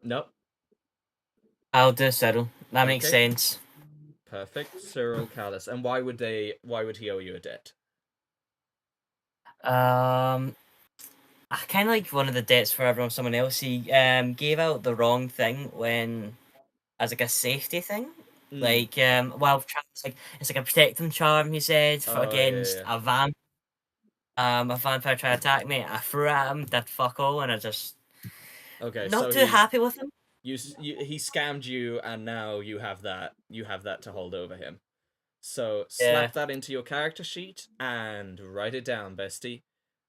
Nope. I'll do Cyril. That makes sense. Perfect. Cyril Callis. And why would he owe you a debt? I kind of like one of the debts for everyone. Someone else. He gave out the wrong thing as like a safety thing. Like wild charms, it's like a protecting charm. He said against a vampire. A vampire tried to attack me. I threw at him, did fuck all, and I just not too happy with him. He scammed you, and now you have that to hold over him. So slap that into your character sheet and write it down, bestie.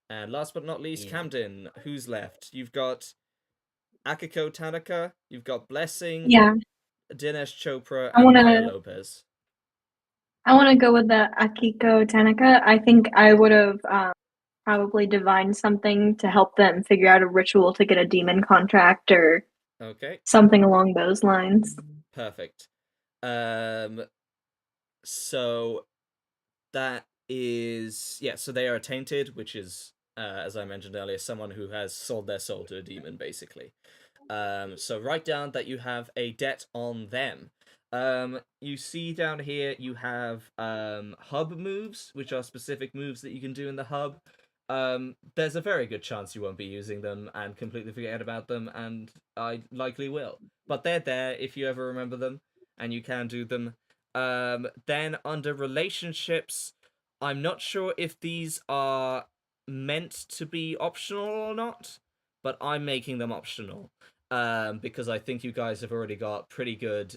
And last but not least, Camden, who's left? You've got Akiko Tanaka, you've got Blessing, Dinesh Chopra, and Maya Lopez. I want to go with the Akiko Tanaka. I think I would have probably divined something to help them figure out a ritual to get a demon contract or something along those lines. Perfect. So that is, so they are tainted, which is, as I mentioned earlier, someone who has sold their soul to a demon, basically. So write down that you have a debt on them. You see down here you have hub moves, which are specific moves that you can do in the hub. There's a very good chance you won't be using them and completely forget about them, and I likely will. But they're there if you ever remember them, and you can do them. Then under relationships, I'm not sure if these are meant to be optional or not, but I'm making them optional. because I think you guys have already got pretty good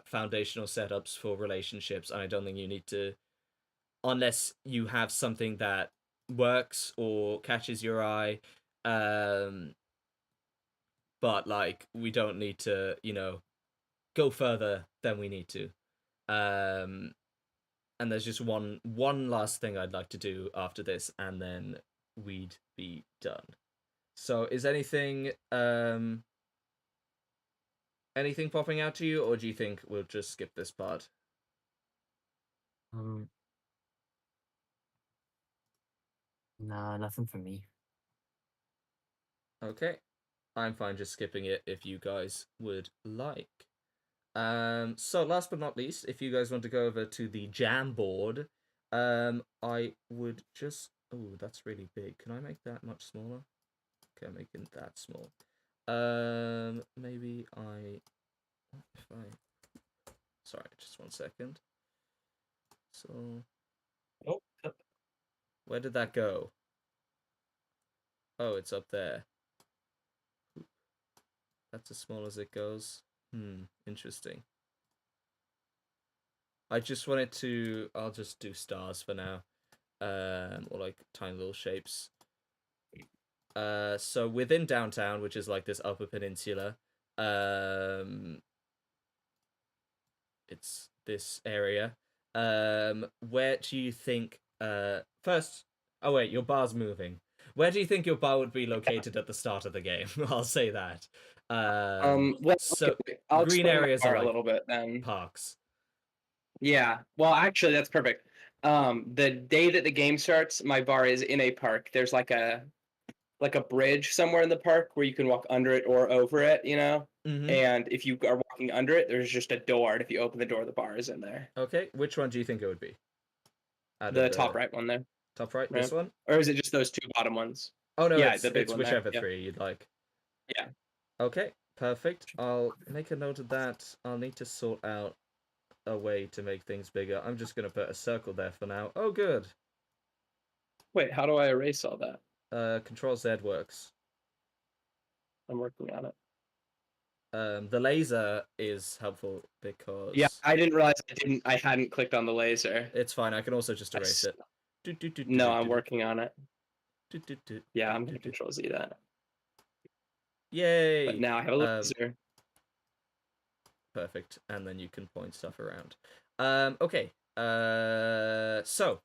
foundational setups for relationships, and I don't think you need to, unless you have something that works or catches your eye. But like, we don't need to, go further than we need to. And there's just one last thing I'd like to do after this, and then we'd be done. So is anything popping out to you, or do you think we'll just skip this part? No, nothing for me. Okay. I'm fine just skipping it if you guys would like. So last but not least, if you guys want to go over to the jam board, I would just... Oh, that's really big. Can I make that much smaller? Okay, I'm making that small. Maybe if I... Sorry, just 1 second. So... Oh. Where did that go? Oh, it's up there. That's as small as it goes. Interesting. I just wanted to... I'll just do stars for now. Or like tiny little shapes. So within downtown, which is like this upper peninsula, it's this area. Where do you think... First... Oh wait, your bar's moving. Where do you think your bar would be located at the start of the game? I'll say that. Well, so okay. I'll green explain my areas bar are like a little bit then. parks. Yeah. Well, actually, that's perfect. The day that the game starts, my bar is in a park. There's like a bridge somewhere in the park where you can walk under it or over it, Mm-hmm. And if you are walking under it, there's just a door, and if you open the door, the bar is in there. Okay, which one do you think it would be? The top right one there. Top right, Right? this one? Or is it just those two bottom ones? Oh no, Yeah, it's the big one there. whichever Yeah. three you'd like. Yeah. Okay, perfect. I'll make a note of that. I'll need to sort out a way to make things bigger. I'm just gonna put a circle there for now. Oh, good. Wait, how do I erase all that? Control Z works. I'm working on it. The laser is helpful because... Yeah, I didn't realize I hadn't clicked on the laser. It's fine. I can also just erase it. No, I'm working on it. Yeah, I'm gonna Control Z that. Yay! But now I have a laser. Perfect. And then you can point stuff around. Okay. So,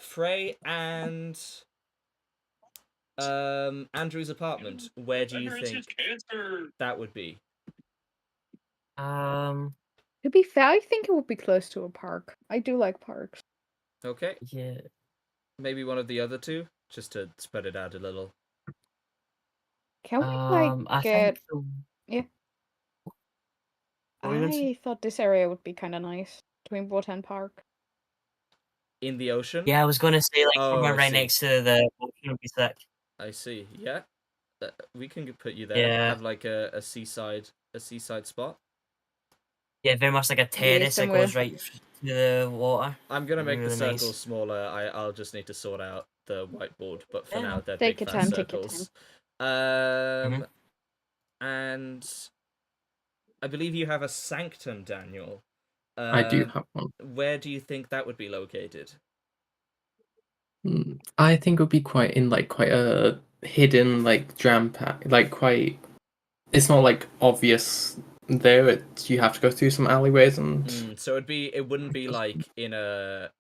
Frey and Andrew's apartment. Where do you think that would be? To be fair, I think it would be close to a park. I do like parks. Okay. Yeah. Maybe one of the other two, just to spread it out a little. Can we like I get? think so. Yeah. What were you gonna say? I thought this area would be kind of nice between Water and Park. In the ocean? Yeah, I was gonna say like Oh, somewhere I right see. next to the ocean would be sick. I see. Yeah. We can put you there. Yeah. Have like a seaside spot. Yeah, very much like a terrace that somewhere. goes right to the water. I'm gonna make the Really circle nice. smaller. I'll just need to sort out the whiteboard, but for Yeah. now they're Take big your fat time, take your circles. Mhm. And I believe you have a sanctum, Daniel. I do have one. Where do you think that would be located? I think it would be quite a hidden, like jam pack, like quite. It's not like obvious there. You have to go through some alleyways and. So it wouldn't be like in a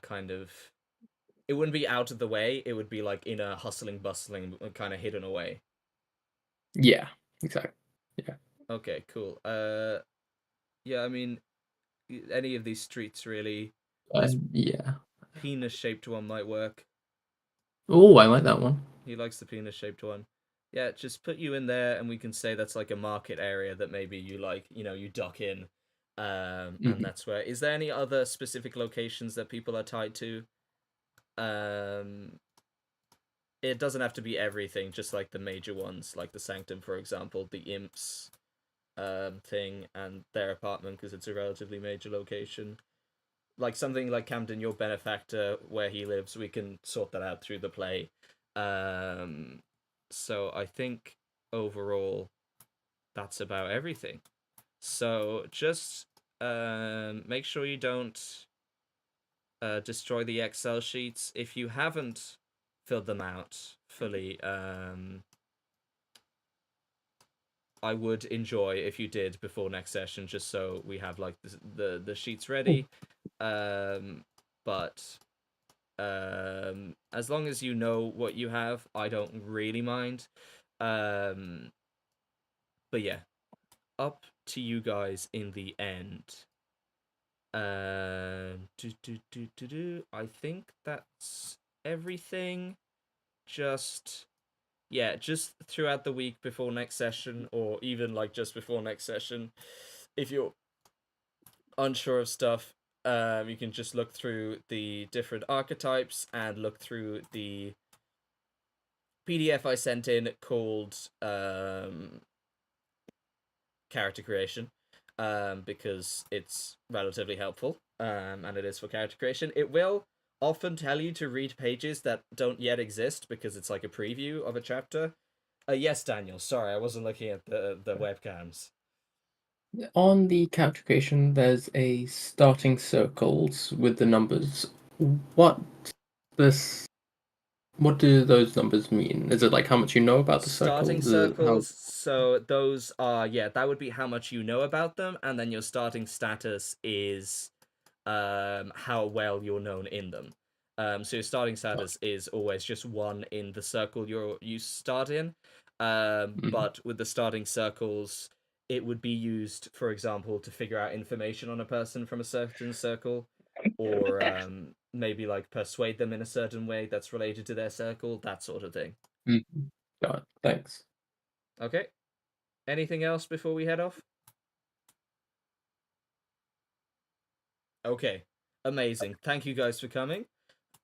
kind of... It wouldn't be out of the way. It would be like in a hustling, bustling, kind of hidden away. Yeah, exactly. Yeah. Okay, cool. Yeah, I mean, any of these streets really. Yeah. Penis-shaped one might work. Oh, I like that one. He likes the penis-shaped one. Yeah, just put you in there, and we can say that's like a market area that maybe you like, you dock in, and that's where. Is there any other specific locations that people are tied to? It doesn't have to be everything, just like the major ones, like the Sanctum, for example, the Imps thing, and their apartment, because it's a relatively major location. Like something like Camden, your benefactor, where he lives, we can sort that out through the play. So I think overall that's about everything. So just make sure you don't destroy the Excel sheets if you haven't filled them out fully. I would enjoy if you did before next session, just so we have like the sheets ready. But as long as you know what you have, I don't really mind. But yeah, up to you guys in the end. I think that's everything. Just throughout the week before next session, or even like just before next session, if you're unsure of stuff, you can just look through the different archetypes and look through the PDF I sent in called character creation, because it's relatively helpful, and it is for character creation. It will often tell you to read pages that don't yet exist because it's like a preview of a chapter. Yes, Daniel. Sorry, I wasn't looking at the webcams. On the character creation, there's a starting circles with the numbers. What what do those numbers mean? Is it like how much you know about the Starting circles? circles. So those are, yeah, that would be how much you know about them, and then your starting status is how well you're known in them. So your starting status is always just 1 in the circle you start in. But with the starting circles, it would be used, for example, to figure out information on a person from a certain circle, or maybe like persuade them in a certain way that's related to their circle, that sort of thing. Got it. Thanks. Okay. Anything else before we head off? Okay. Amazing. Thank you guys for coming.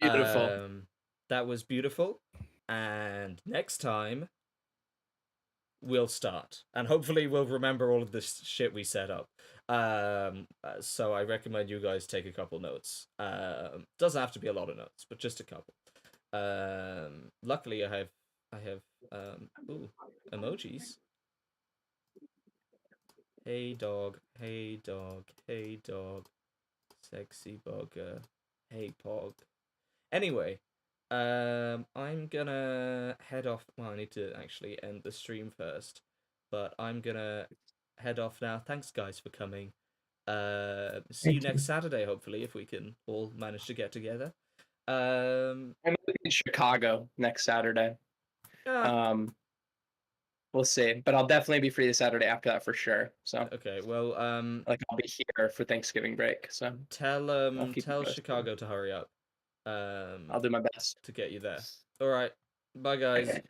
Beautiful. That was beautiful. And next time we'll start. And hopefully we'll remember all of this shit we set up. So I recommend you guys take a couple notes. Doesn't have to be a lot of notes, but just a couple. Luckily I have emojis. Hey dog, hey dog, hey dog, sexy bugger, hey pog. Anyway, I'm gonna head off. Well, I need to actually end the stream first, but I'm gonna head off now. Thanks, guys, for coming. See you next Saturday, hopefully, if we can all manage to get together. I'm in Chicago next Saturday. We'll see, but I'll definitely be free the Saturday after that for sure. So okay, well, like I'll be here for Thanksgiving break. So tell Chicago to hurry up. I'll do my best to get you there. All right, bye, guys. Okay.